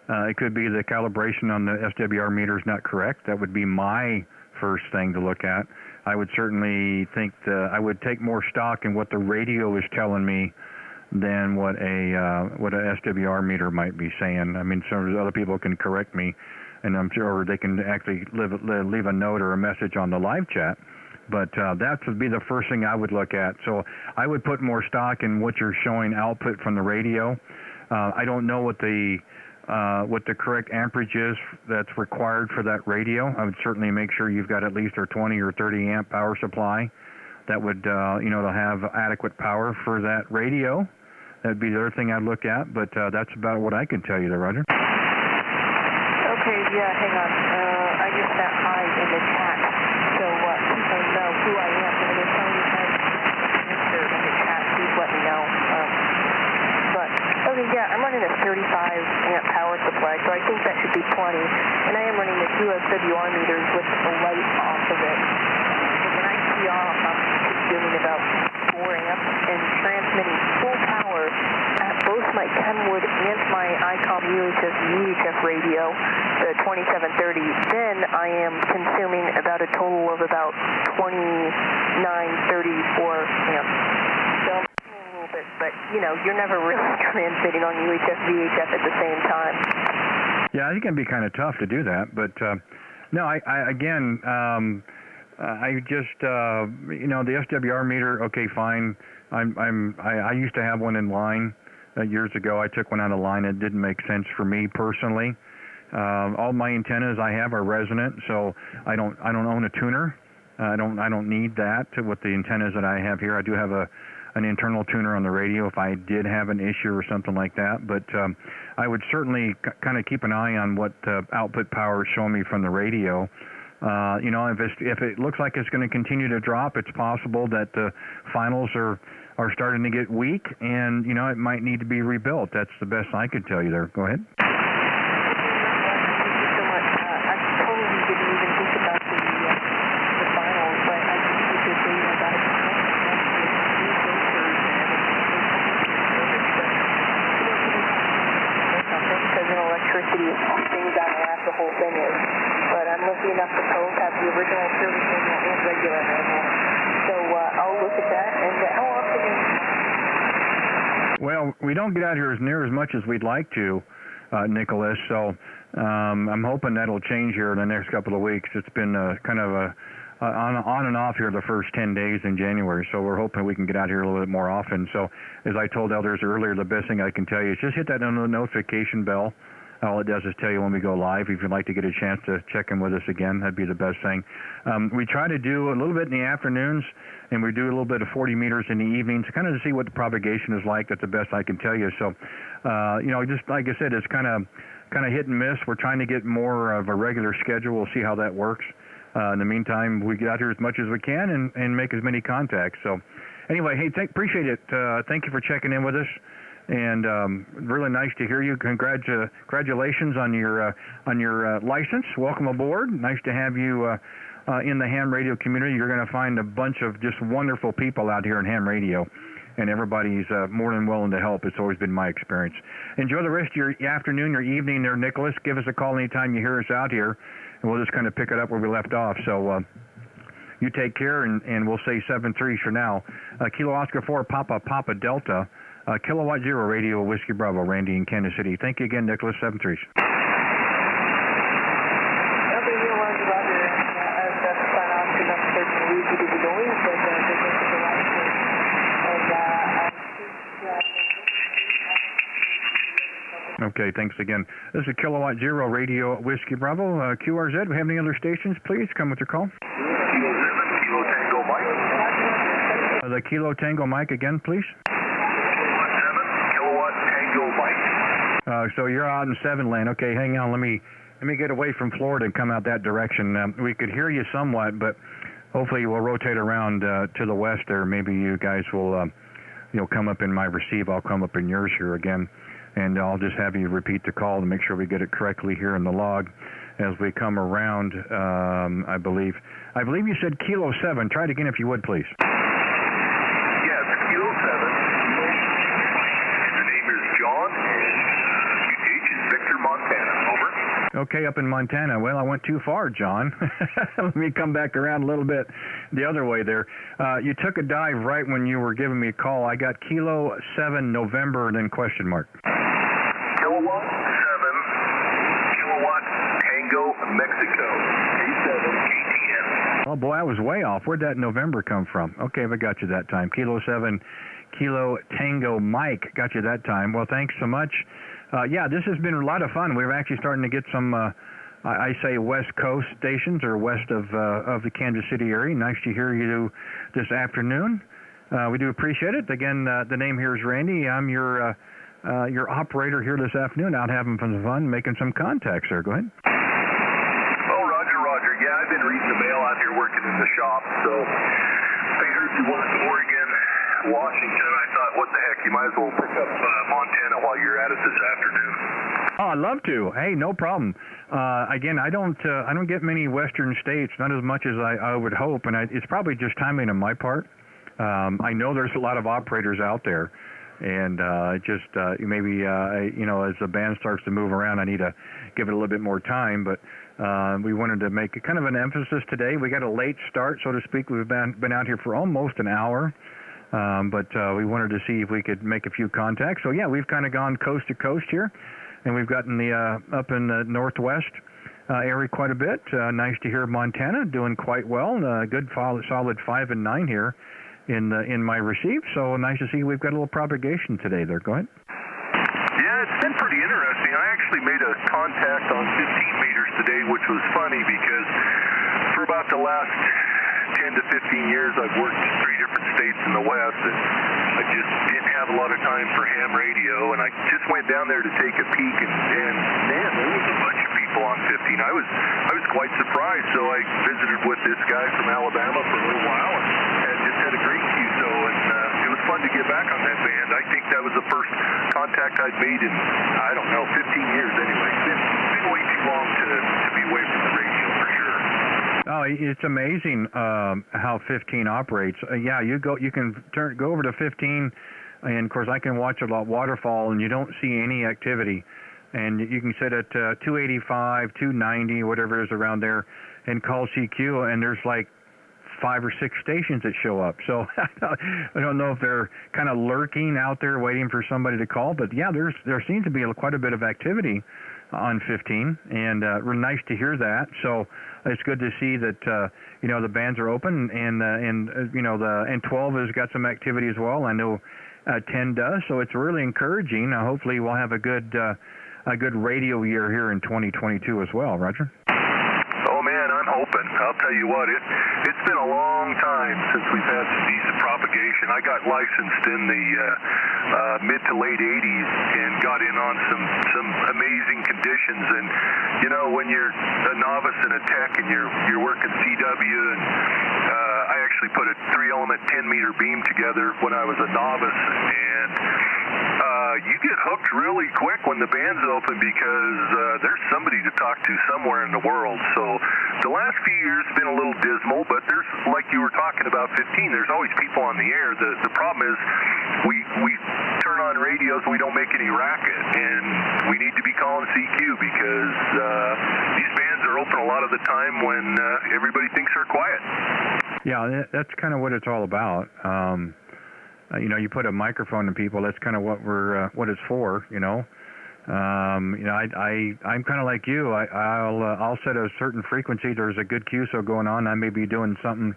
It could be the calibration on the SWR meter is not correct. That would be my first thing to look at. I would certainly think I would take more stock in what the radio is telling me than what a SWR meter might be saying. I mean, some other people can correct me, and I'm sure they can actually leave a note or a message on the live chat. But that would be the first thing I would look at. So I would put more stock in what you're showing output from the radio. I don't know what the correct amperage is that's required for that radio. I would certainly make sure you've got at least a 20 or 30 amp power supply that would, to have adequate power for that radio. That'd be the other thing I'd look at, but that's about what I can tell you there, Roger. Okay, yeah, hang on. I just sat hi in the chat, so people know who I am. And if somebody has an answer in the chat, please let me know. Okay, yeah, I'm running a 35 amp power supply, so I think that should be plenty. And I am running the 2 SWR meters with the light off of it. When I see off, I'm consuming about 4 amps and transmitting full power at both my Kenwood and my ICOM UHF radio, the 2730. Then I am consuming about a total of about 2934 amps. So but you're never really transmitting on UHF, VHF at the same time. Yeah, I think it'd be kind of tough to do that, but no, I just the SWR meter. Okay, fine. I used to have one in line years ago. I took one out of line. It didn't make sense for me personally. All my antennas I have are resonant, so I don't own a tuner. I don't need that with the antennas that I have here. I do have an internal tuner on the radio if I did have an issue or something like that. But I would certainly kind of keep an eye on what output power is showing me from the radio. If it looks like it's going to continue to drop, it's possible that the finals are starting to get weak, and it might need to be rebuilt. That's the best I could tell you there. Go ahead. The whole thing is, but I'm lucky enough to both have the original service manual and regular manual, so I'll look at that. And how often? Well, we don't get out here as near as much as we'd like to, Nicholas. So I'm hoping that'll change here in the next couple of weeks. It's been kind of on and off here the first 10 days in January, so we're hoping we can get out here a little bit more often. So as I told others earlier, the best thing I can tell you is just hit that notification bell. All it does is tell you when we go live. If you'd like to get a chance to check in with us again, that'd be the best thing. We try to do a little bit in the afternoons, and we do a little bit of 40 meters in the evenings, kind of to see what the propagation is like. That's the best I can tell you. So, just like I said, it's kind of hit and miss. We're trying to get more of a regular schedule. We'll see how that works. In the meantime, we get out here as much as we can and make as many contacts. So, anyway, hey, appreciate it. Thank you for checking in with us. And really nice to hear you. Congratulations on your license. Welcome aboard. Nice to have you in the ham radio community. You're going to find a bunch of just wonderful people out here in ham radio, and everybody's more than willing to help. It's always been my experience. Enjoy the rest of your afternoon, your evening there, Nicholas. Give us a call anytime you hear us out here, and we'll just kind of pick it up where we left off. So you take care, and we'll say 7-3 for now. Kilo Oscar 4, Papa Delta. Kilowatt Zero Radio, Whiskey Bravo, Randy in Kansas City. Thank you again, Nicholas. 7-3. Okay, thanks again. This is Kilowatt Zero Radio, Whiskey Bravo, QRZ. We have any other stations? Please come with your call. Kilo Tango Mike. The Kilo Tango Mike again, please. So you're out in 7 lane. Okay, hang on. Let me get away from Florida and come out that direction. We could hear you somewhat, but hopefully we'll rotate around to the west there. Maybe you guys will, come up in my receive. I'll come up in yours here again, and I'll just have you repeat the call to make sure we get it correctly here in the log as we come around. I believe you said Kilo 7. Try it again if you would, please. Yes, Kilo 7. The name is John, and QTH is Victor, Montana. Over. Okay, up in Montana. Well, I went too far, John. Let me come back around a little bit the other way there. You took a dive right when you were giving me a call. I got Kilo 7 November and then question mark. Kilowatt 7, Kilowatt Tango, Mexico, A7 KTN. Oh, boy, I was way off. Where'd that November come from? Okay, I got you that time. Kilo 7, Kilo Tango Mike. Got you that time. Well, thanks so much. Yeah, this has been a lot of fun. We're actually starting to get some, I say, West Coast stations or west of the Kansas City area. Nice to hear you this afternoon. We do appreciate it. Again, the name here is Randy. I'm your operator here this afternoon, out having some fun, making some contacts there. Go ahead. Oh, Roger. Yeah, I've been reading the mail out here working in the shop, so I heard you were in Oregon, Washington. I thought, what the heck, you might as well pick up Montana while you're at it this afternoon. Oh, I'd love to. Hey, no problem. Again, I don't get many Western states, not as much as I would hope, and it's probably just timing on my part. I know there's a lot of operators out there, and maybe as the band starts to move around, I need to give it a little bit more time. But we wanted to make kind of an emphasis today. We got a late start, so to speak. We've been out here for almost an hour. But we wanted to see if we could make a few contacts. So, yeah, we've kind of gone coast to coast here, and we've gotten up in the northwest area quite a bit. Nice to hear Montana doing quite well. Good solid 5 and 9 here in my receive. So nice to see we've got a little propagation today there. Go ahead. Yeah, it's been pretty interesting. I actually made a contact on 15 meters today, which was funny because for about the last 10 to 15 years, I've worked in 3 different states in the West, and I just didn't have a lot of time for ham radio, and I just went down there to take a peek, and man, there was a bunch of people on 15. I was quite surprised, so I visited with this guy from Alabama for a little while, and just had a great QSO, and it was fun to get back on that band. I think that was the first contact I'd made in, 15 years anyway. It's been way too long to be away from the radio, for sure. Oh, it's amazing how 15 operates. You can go over to 15, and of course I can watch a lot waterfall, and you don't see any activity. And you can sit at 285, 290, whatever it is around there, and call CQ, and there's like 5 or 6 stations that show up. So I don't know if they're kind of lurking out there waiting for somebody to call, but yeah, there seems to be quite a bit of activity on 15, and really nice to hear that. So it's good to see that the bands are open, and 12 has got some activity as well. I know 10 does, so it's really encouraging. Hopefully we'll have a good radio year here in 2022 as well. Roger. Oh man, I'm hoping. I'll tell you what, it's been a long time since we've had some decent propagation. I got licensed in the mid to late 80s and got in on some amazing conditions. And when you're a novice and a tech and you're working CW, and I actually put a 3-element 10-meter beam together when I was a novice, and you get hooked really quick when the band's open because there's somebody to talk to somewhere in the world. So the last few years have been a little dismal, but there's, like you were talking about 15, there's always people on the air. The problem is we turn on radios and we don't make any racket, and we need to be calling CQ because these bands are open a lot of the time when everybody thinks they're quiet. Yeah, that's kind of what it's all about. You put a microphone in people. That's kind of what it's for. I'm kind of like you. I'll set a certain frequency. There's a good QSO going on. I may be doing something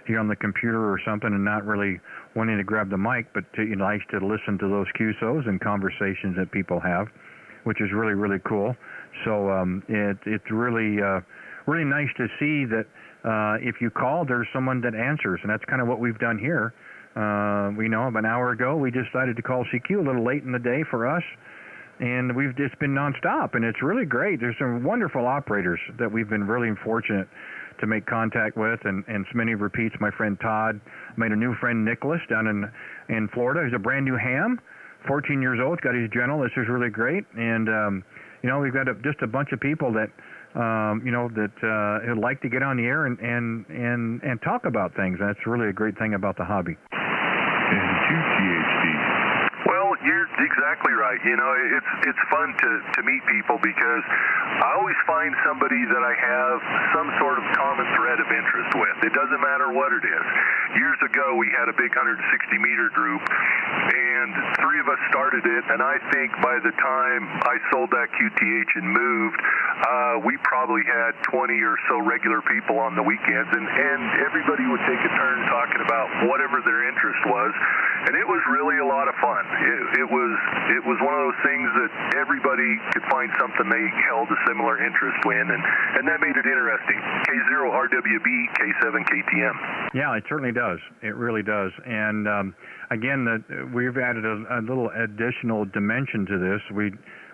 here on the computer or something, and not really wanting to grab the mic, but nice to listen to those QSOs and conversations that people have, which is really, really cool. So it's really really nice to see that if you call, there's someone that answers, and that's kind of what we've done here. About an hour ago, we decided to call CQ a little late in the day for us. and we've just been nonstop, and it's really great. There's some wonderful operators that we've been really fortunate to make contact with, and so many repeats. My friend Todd made a new friend, Nicholas, down in Florida. He's a brand new ham, 14 years old. He's got his general. This is really great, and we've got just a bunch of people that who'd like to get on the air and talk about things. That's really a great thing about the hobby. And QTHD. Well, you're exactly right. It's fun to meet people because I always find somebody that I have some sort of common thread of interest with. It doesn't matter what it is. Years ago, we had a big 160-meter group, and 3 of us started it, and I think by the time I sold that QTH and moved, we probably had 20 or so regular people on the weekends, and everybody would take a turn talking about whatever their interest was, and it was really a lot of fun. It was one of those things that everybody could find something they held a similar interest in, and that made it interesting. K0 RWB, K7 KTM. Yeah, it certainly does. It really does. And again, we've added a little additional dimension to this.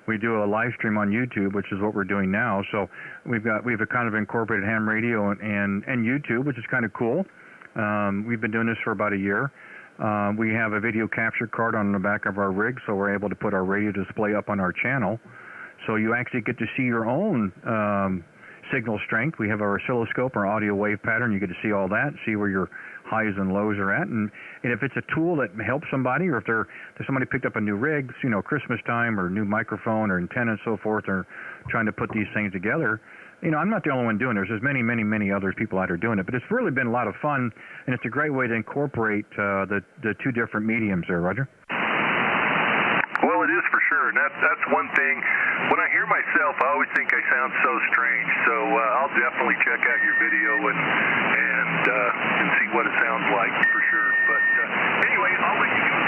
We do a live stream on YouTube, which is what we're doing now. So we've a kind of incorporated ham radio and YouTube, which is kind of cool. We've been doing this for about a year. We have a video capture card on the back of our rig, so we're able to put our radio display up on our channel. So you actually get to see your own signal strength. We have our oscilloscope, our audio wave pattern. You get to see all that, see where your highs and lows are at. And if it's a tool that helps somebody, or if somebody picked up a new rig, Christmas time, or new microphone or antenna and so forth, or trying to put these things together, I'm not the only one doing this. There's many, many, many other people out there doing it. But it's really been a lot of fun, and it's a great way to incorporate the 2 different mediums there, Roger. Well, it is for sure, and that's one thing. When I hear myself, I always think I sound so strange. So I'll definitely check out your video and see what it sounds like for sure. But anyway, I'll let you go.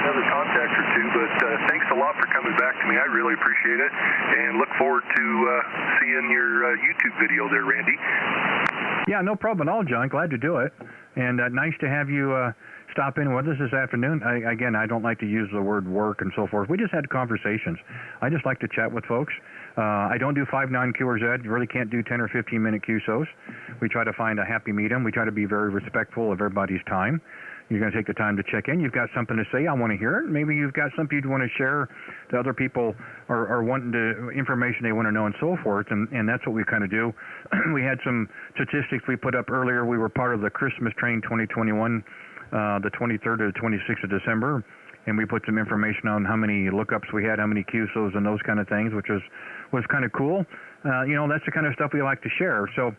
Another contact or 2, but thanks a lot for coming back to me. I really appreciate it, and look forward to seeing your YouTube video there, Randy. Yeah, no problem at all, John. Glad to do it, and nice to have you stop in with us this afternoon. I don't like to use the word work and so forth. We just had conversations. I just like to chat with folks. I don't do 5.9 QRZ. You really can't do 10 or 15-minute QSOs. We try to find a happy medium. We try to be very respectful of everybody's time. You're going to take the time to check in. You've got something to say. I want to hear it. Maybe you've got something you'd want to share to other people, or wanting information they want to know and so forth. And that's what we kind of do. We had some statistics we put up earlier. We were part of the Christmas Train 2021, the 23rd to the 26th of December. And we put some information on how many lookups we had, how many QSOs and those kind of things, which was kind of cool. That's the kind of stuff we like to share. So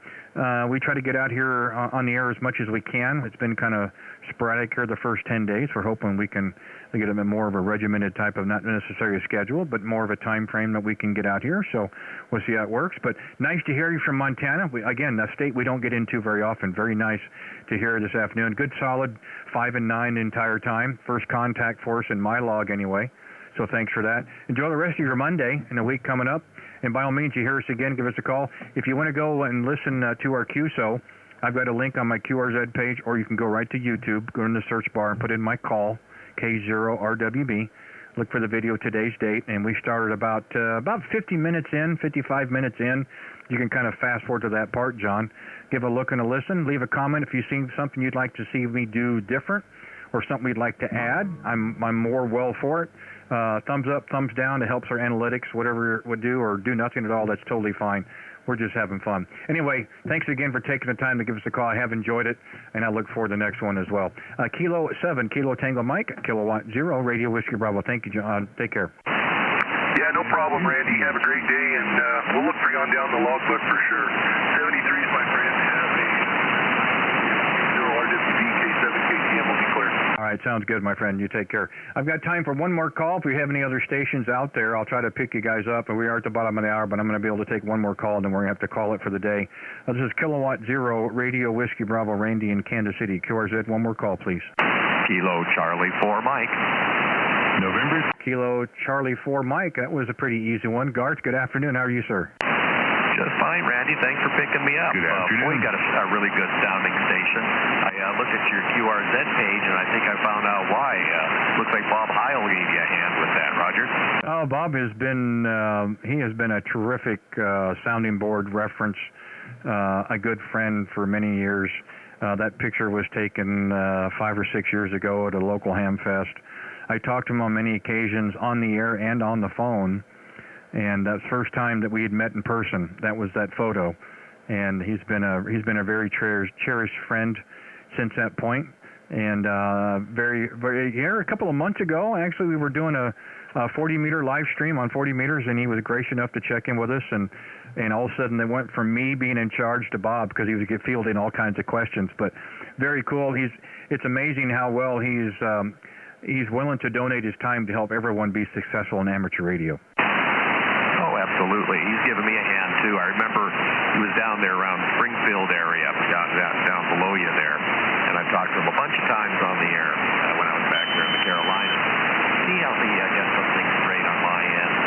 we try to get out here on the air as much as we can. It's been kind of sporadic here the first 10 days. We're hoping we can get a bit more of a regimented type of, not necessarily a schedule, but more of a time frame that we can get out here. So we'll see how it works. But nice to hear you from Montana. Again, a state we don't get into very often. Very nice to hear this afternoon. Good solid 5 and 9 the entire time. First contact for us in my log anyway. So thanks for that. Enjoy the rest of your Monday and the week coming up. And by all means, you hear us again, give us a call. If you want to go and listen to our QSO, I've got a link on my QRZ page, or you can go right to YouTube, go in the search bar and put in my call, K0RWB. Look for the video today's date, and we started about 50 minutes in, 55 minutes in. You can kind of fast forward to that part, John. Give a look and a listen. Leave a comment if you've seen something you'd like to see me do different, or something we'd like to add. I'm more well for it. Thumbs up, thumbs down. It helps our analytics, whatever it would do, or do nothing at all. That's totally fine. We're just having fun. Anyway, thanks again for taking the time to give us a call. I have enjoyed it, and I look forward to the next one as well. Kilo 7, Kilo Tango Mike, Kilowatt 0, Radio Whiskey Bravo. Thank you, John. Take care. Yeah, no problem, Randy. Have a great day, and we'll look for you on down the logbook for sure. 73 is my friend. All right, sounds good, my friend. You take care. I've got time for one more call. If we have any other stations out there, I'll try to pick you guys up. And we are at the bottom of the hour, but I'm going to be able to take one more call, and then we're going to have to call it for the day. This is Kilowatt 0, Radio Whiskey Bravo, Randy in Kansas City. QRZ, one more call, please. Kilo Charlie 4 Mike. November. Kilo Charlie 4 Mike. That was a pretty easy one. Garth, good afternoon. How are you, sir? Just fine, Randy. Thanks for picking me up. Good afternoon. Boy, you got a really good sounding station. I looked at your QRZ page, and I think I found out why. looks like Bob Heil gave you a hand with that, Roger. Oh, Bob has been he has been a terrific sounding board reference, a good friend for many years. That picture was taken 5 or 6 years ago at a local ham fest. I talked to him on many occasions on the air and on the phone, and that's the first time that we had met in person. That was that photo, and he's been a very cherished friend since that point. And here a couple of months ago, actually, we were doing a 40-meter live stream on 40 meters, and he was gracious enough to check in with us. And all of a sudden, it went from me being in charge to Bob because he was fielding all kinds of questions. But very cool. It's amazing how well he's willing to donate his time to help everyone be successful in amateur radio. Oh, absolutely. He's given me a hand too. I remember he was down there around Springfield area, down below you there. And I've talked to him a bunch of times on the air when I was back there in the Carolinas. He helped me get some things straight on my end,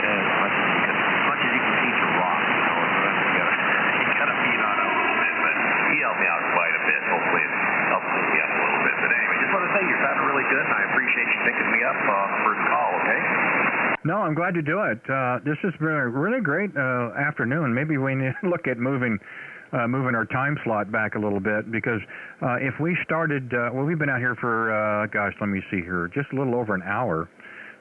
and as much as you can teach a rock, sometimes you gotta beat on it a little bit. But he helped me out quite a bit. Hopefully it helps me up a little bit. But anyway, just want to say you're sounding really good, and I appreciate you picking me up for the call. Okay. No, I'm glad to do it. This has been a really great afternoon. Maybe we need to look at moving our time slot back a little bit, because if we started, we've been out here for, let me see here, just a little over an hour.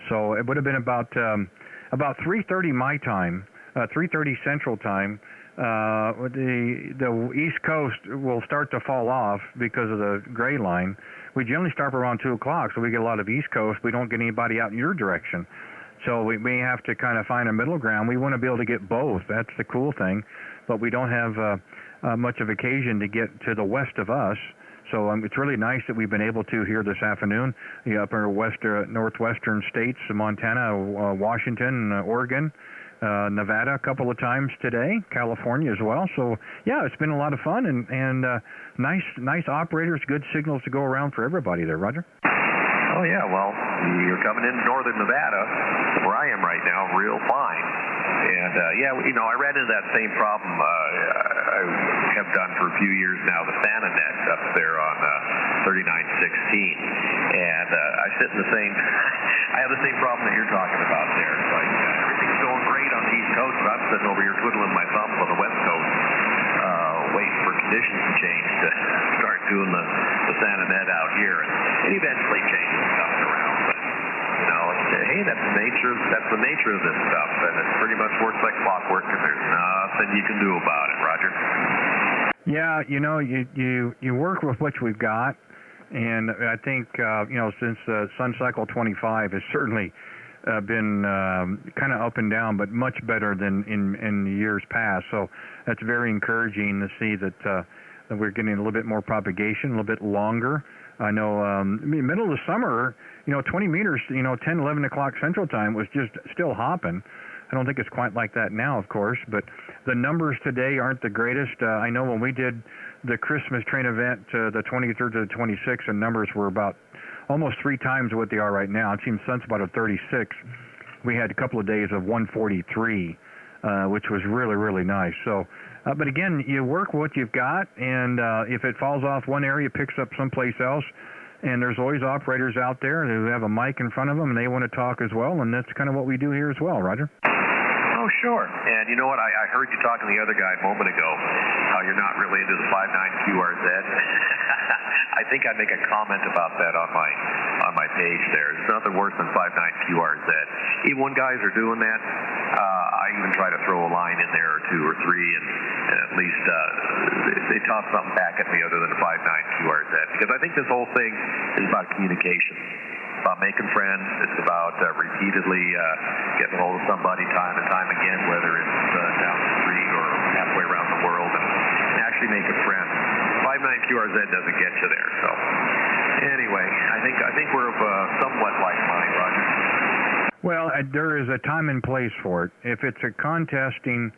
So it would have been about 3:30 my time, 3:30 Central Time. The East Coast will start to fall off because of the gray line. We generally start around 2 o'clock, so we get a lot of East Coast. We don't get anybody out in your direction. So we may have to kind of find a middle ground. We want to be able to get both. That's the cool thing. But we don't have much of occasion to get to the west of us. So it's really nice that we've been able to here this afternoon, up in our northwestern states, Montana, Washington, Oregon, Nevada a couple of times today, California as well. So, yeah, it's been a lot of fun and nice operators, good signals to go around for everybody there, Roger. Oh, yeah, well, you're coming into northern Nevada, where I am right now, real fine. And, I ran into that same problem I have done for a few years now, the SanaNet up there on 3916. And I sit in I have the same problem that you're talking about there. It's like everything's going great on the East Coast, but I'm sitting over here twiddling my thumbs on the West Coast, waiting for conditions to change to start doing the SanaNet out here. And it eventually changes stuff around, but hey, that's the nature of this stuff, and it pretty much works like clockwork, and there's nothing you can do about it, Roger. Yeah, you work with what we've got, and I think since Sun Cycle 25 has certainly been kind of up and down, but much better than in years past. So that's very encouraging to see that we're getting a little bit more propagation, a little bit longer. I know middle of the summer, 20 meters, 10, 11 o'clock Central Time was just still hopping. I don't think it's quite like that now, of course, but the numbers today aren't the greatest. I know when we did the Christmas train event, the 23rd to the 26th, the numbers were about almost 3 times what they are right now. It seems Sun's about a 36. We had a couple of days of 143, which was really, really nice. So, but again, you work what you've got, and if it falls off one area, it picks up someplace else. And there's always operators out there who have a mic in front of them, and they want to talk as well, and that's kind of what we do here as well, Roger. Oh, sure. And you know what? I heard you talking to the other guy a moment ago, how you're not really into the 59 QRZ. I think I'd make a comment about that on my page there. There's nothing worse than 59 QRZ. Even when guys are doing that, I even try to throw a line in there or 2 or 3, and at least they toss something back at me other than a 59 QRZ. Because I think this whole thing is about communication. It's about making friends. It's about repeatedly getting a hold of somebody time and time again, whether it's down the street or halfway around the world, and actually make a friend. 59 QRZ doesn't get you there. So anyway, I think we're of somewhat like mind, Roger. Well, there is a time and place for it. If it's a contesting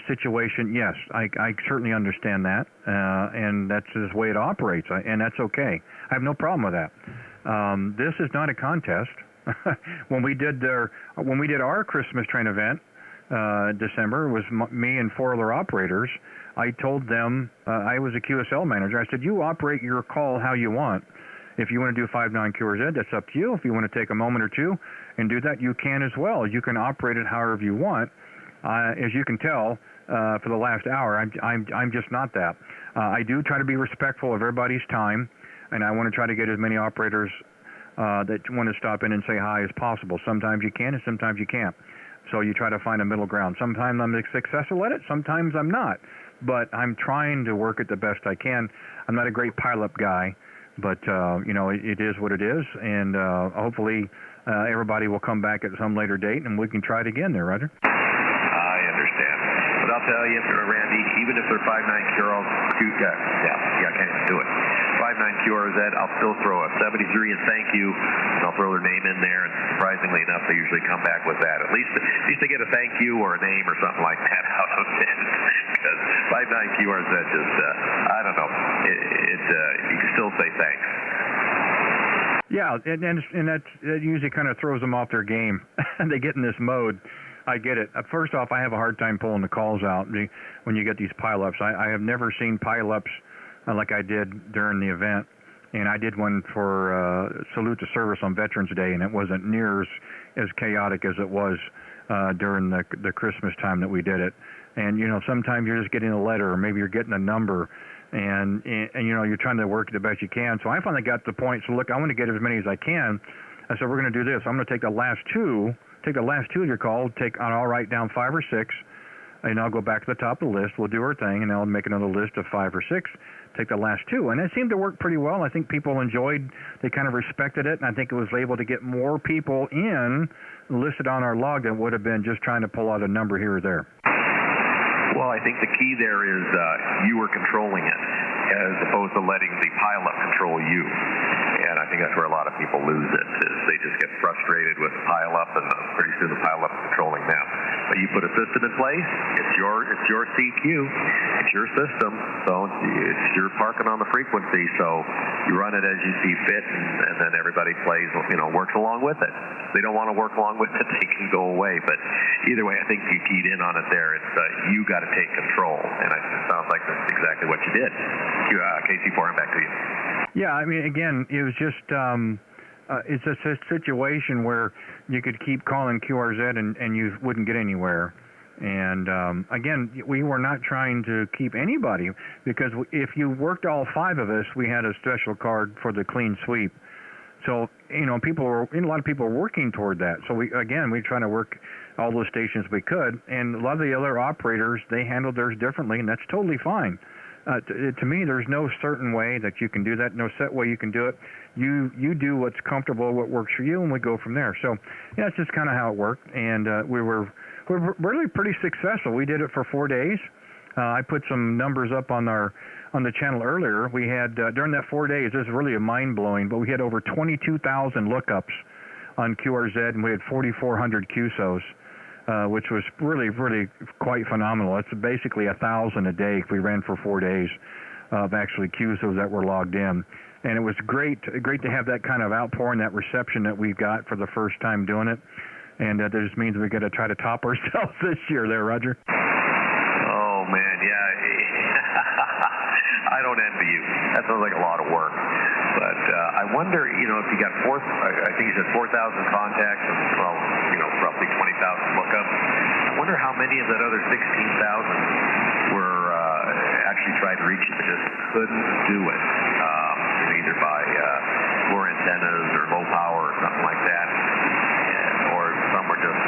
situation, yes, I certainly understand that, and that's the way it operates, and that's okay. I have no problem with that. This is not a contest. When we did our Christmas train event, December, it was me and 4 other operators. I told them, I was a QSL manager. I said, you operate your call how you want. If you want to do 5.9 QRZ, that's up to you. If you want to take a moment or two and do that, you can as well. You can operate it however you want. As you can tell, for the last hour, I'm just not that. I do try to be respectful of everybody's time, and I want to try to get as many operators that want to stop in and say hi as possible. Sometimes you can, and sometimes you can't. So you try to find a middle ground. Sometimes I'm successful at it, sometimes I'm not. But I'm trying to work it the best I can. I'm not a great pile-up guy, but it is what it is, and hopefully everybody will come back at some later date, and we can try it again there, Roger. I understand. But I'll tell you, Randy, even if they're 5.9 QRZ, I can't even do it. 5.9 QRZ, I'll still throw a 73 and thank you, and I'll throw their name in there, and surprisingly enough, they usually come back with that. At least they get a thank you or a name or something like that out of it. Because 5.9 QRZ just, I don't know, you can still say thanks. Yeah, and that usually kind of throws them off their game. They get in this mode. I get it. First off, I have a hard time pulling the calls out when you get these pile-ups. I have never seen pile-ups like I did during the event, and I did one for Salute to Service on Veterans Day, and it wasn't near as chaotic as it was during the Christmas time that we did it. And sometimes you're just getting a letter, or maybe you're getting a number, and you're trying to work it the best you can. So I finally got to the point. So look, I want to get as many as I can. I said, we're going to do this. I'm going to take the last two of your calls. I'll write down 5 or 6, and I'll go back to the top of the list. We'll do our thing, and I'll make another list of 5 or 6. Take the last 2, and it seemed to work pretty well. I think people enjoyed. They kind of respected it, and I think it was able to get more people in listed on our log than would have been just trying to pull out a number here or there. Well, I think the key there is you were controlling it as opposed to letting the pileup control you. And I think that's where a lot of people lose it, is they just get frustrated with the pileup, and pretty soon the pileup is controlling them. But you put a system in place, it's your CQ, it's your system, so you're parking on the frequency, so you run it as you see fit, and then everybody plays, works along with it. If they don't want to work along with it, they can go away. But either way, I think you keyed in on it there. It's you got to take control, and it sounds like that's exactly what you did. KC4, I'm back to you. Yeah, I mean, again, it was just it's a situation where you could keep calling QRZ and you wouldn't get anywhere. And again, we were not trying to keep anybody, because if you worked all 5 of us, we had a special card for the clean sweep. So a lot of people were working toward that. So we trying to work all those stations we could, and a lot of the other operators, they handled theirs differently, and that's totally fine. To me, there's no certain way that you can do that, no set way you can do it. You do what's comfortable, what works for you, and we go from there. So yeah, that's just kind of how it worked, and we're really pretty successful. We did it for 4 days. I put some numbers up on the channel earlier. We had during that 4 days, this is really mind-blowing, but we had over 22,000 lookups on QRZ, and we had 4,400 QSOs. Which was really, really quite phenomenal. It's basically 1,000 a day if we ran for 4 days of actually QSOs that were logged in. And it was great to have that kind of outpouring, that reception that we got for the first time doing it. And that just means we've got to try to top ourselves this year there, Roger. Oh, man, yeah. I don't envy you. That sounds like a lot of work. But I wonder, if you got I think you said 4,000 contacts, and, roughly 20,000 lookups. I wonder how many of that other 16,000 were actually tried to reach you but just couldn't do it, either by poor antennas or low power or something like that, or some were just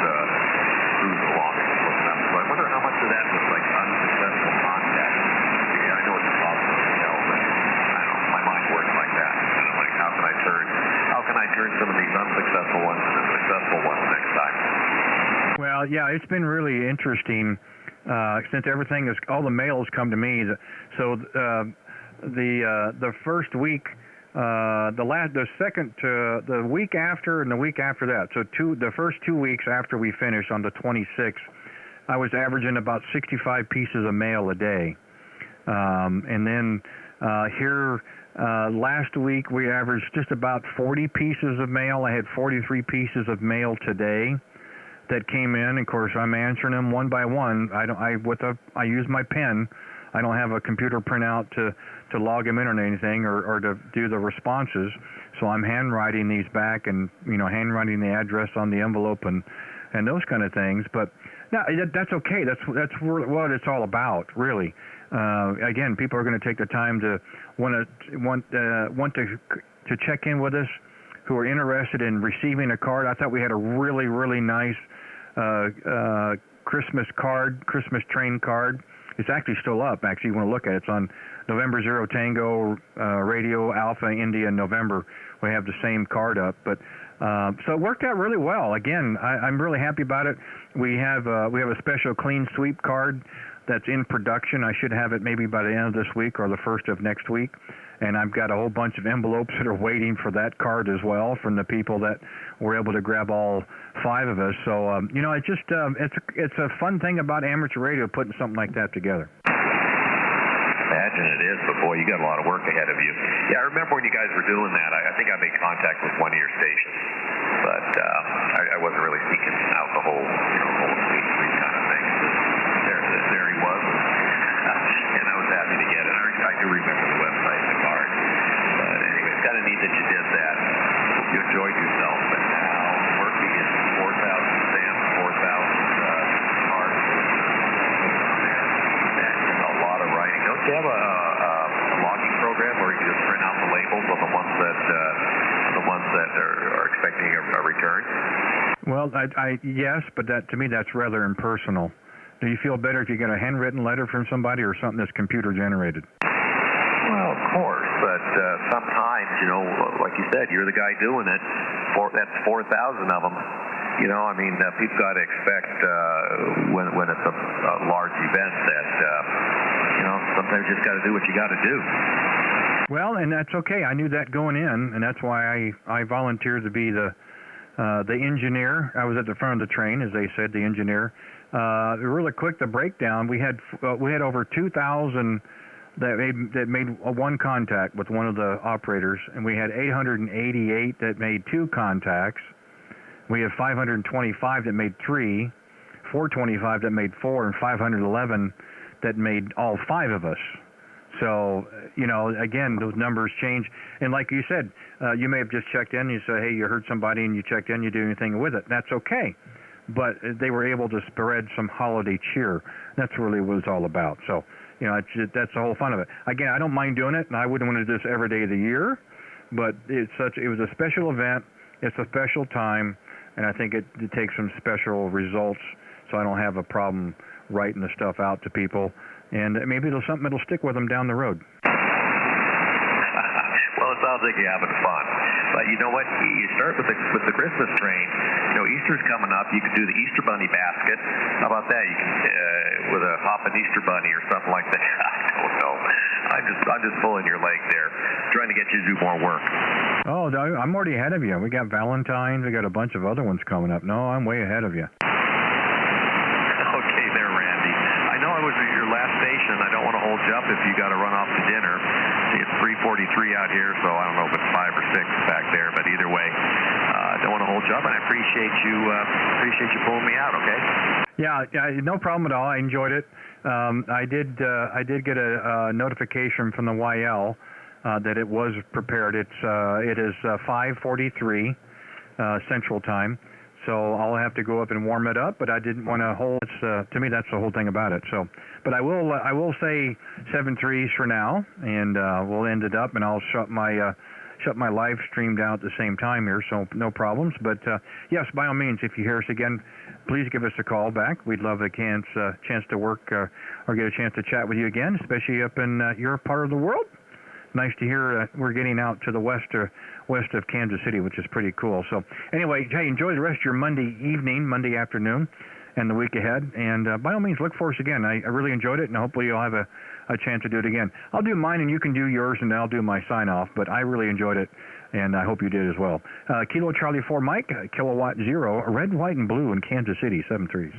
cruising along and looking up. So I wonder how much of that was like unsuccessful contact. I know it's impossible to tell, but I don't know, my mind works like that. And I'm like, how can I turn some of these unsuccessful ones into successful ones next time? Well, yeah, it's been really interesting since all the mails come to me. So the first week, the week after and the week after that. So the first 2 weeks after we finished on the 26th, I was averaging about 65 pieces of mail a day, and then here. Last week we averaged just about 40 pieces of mail. I had 43 pieces of mail today that came in. Of course, I'm answering them one by one. I use my pen. I don't have a computer printout to log them in or anything, or to do the responses. So I'm handwriting these back, and handwriting the address on the envelope and those kind of things. But no, that's okay. That's what it's all about, really. Again, people are going to take the time to want to check in with us, who are interested in receiving a card. I thought we had a really, really nice Christmas train card. It's actually still up. Actually, you want to look at it. It's on November 0 Tango Radio Alpha India November. We have the same card up, but so it worked out really well. Again, I'm really happy about it. We have a special clean sweep card that's in production. I should have it maybe by the end of this week or the first of next week. And I've got a whole bunch of envelopes that are waiting for that card as well from the people that were able to grab all 5 of us. So it's just it's a fun thing about amateur radio, putting something like that together. Imagine it is, but boy, you got a lot of work ahead of you. Yeah, I remember when you guys were doing that. I think I made contact with one of your stations, but I wasn't really seeking out the whole sweet kind of thing. There he was, and I was happy to get it. I do remember the website, the card. But anyway, it's kind of neat that you did that. Hope you enjoyed yourself. And now work begins. 4,000 stamps, 4,000 cards on there. And a lot of writing. Don't you have a logging program where you can just print out the labels of the ones that are expecting a return? Well, yes, but to me that's rather impersonal. Do you feel better if you get a handwritten letter from somebody or something that's computer generated? Well, of course, but sometimes, like you said, you're the guy doing it. That's 4,000 of them. People got to expect when it's a large event that sometimes you just got to do what you got to do. Well, and that's okay. I knew that going in, and that's why I volunteered to be the engineer. I was at the front of the train, as they said, the engineer. Really quick, the breakdown. We had over 2,000 that made one contact with one of the operators, and we had 888 that made 2 contacts. We have 525 that made 3, 425 that made 4, and 511 that made all 5 of us. So, again, those numbers change. And like you said, you may have just checked in, you say, hey, you heard somebody and you checked in, you do anything with it. That's okay. But they were able to spread some holiday cheer. That's really what it's all about. So, that's the whole fun of it. Again, I don't mind doing it, and I wouldn't want to do this every day of the year, but it was a special event. It's a special time, and I think it takes some special results, so I don't have a problem writing the stuff out to people. And maybe it'll something that'll stick with them down the road. Well, it sounds like you're having fun. But you know what? You start with the Christmas train. Easter's coming up. You could do the Easter Bunny basket. How about that? You can with a hopping Easter Bunny or something like that. I don't know. I'm just pulling your leg there, trying to get you to do more work. Oh, I'm already ahead of you. We got Valentine's. We got a bunch of other ones coming up. No, I'm way ahead of you. Okay, there, Randy. I know I was at your last station. I don't want to hold you up if you got to run off to dinner. It's 3:43 out here, so I don't know if it's 5 or 6 back there. But either way, I don't want to hold you up, and I appreciate you pulling me out. Okay. Yeah, no problem at all. I enjoyed it. I did get a notification from the YL that it was prepared. It is 5:43 Central Time. So I'll have to go up and warm it up, but I didn't want to hold. To me, that's the whole thing about it. So, but I will say 7.3s for now, and we'll end it up, and I'll shut my live stream down at the same time here, so no problems. But yes, by all means, if you hear us again, please give us a call back. We'd love a chance to work or get a chance to chat with you again, especially up in your part of the world. Nice to hear we're getting out to the west of Kansas City, which is pretty cool. So anyway, hey, enjoy the rest of your Monday evening, Monday afternoon, and the week ahead. And by all means, look for us again. I really enjoyed it, and hopefully you'll have a chance to do it again. I'll do mine, and you can do yours, and I'll do my sign-off. But I really enjoyed it, and I hope you did as well. Kilo Charlie 4 Mike, Kilowatt 0, red, white, and blue in Kansas City, 7.3s.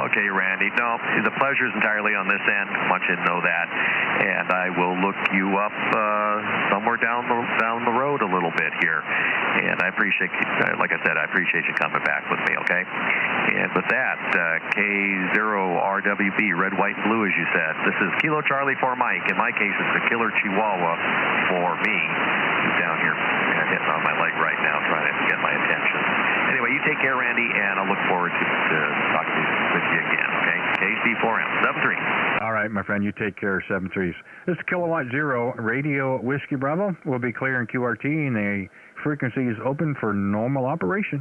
Okay, Randy. No, the pleasure is entirely on this end. I want you to know that. And I will look you up somewhere down the road a little bit here. And I appreciate, like I said, I appreciate you coming back with me, okay? And with that, K0RWB, red, white, and blue, as you said. This is Kilo Charlie for Mike. In my case, it's the Killer Chihuahua for me. He's down here hitting on my leg right now, trying to get my attention. Anyway, you take care, Randy, and I look forward to talking with you again, okay? KC4M, 73. All right, my friend, you take care, 73s. This is Kilowatt Zero, Radio Whiskey Bravo. We'll be clearing QRT, and the frequency is open for normal operation.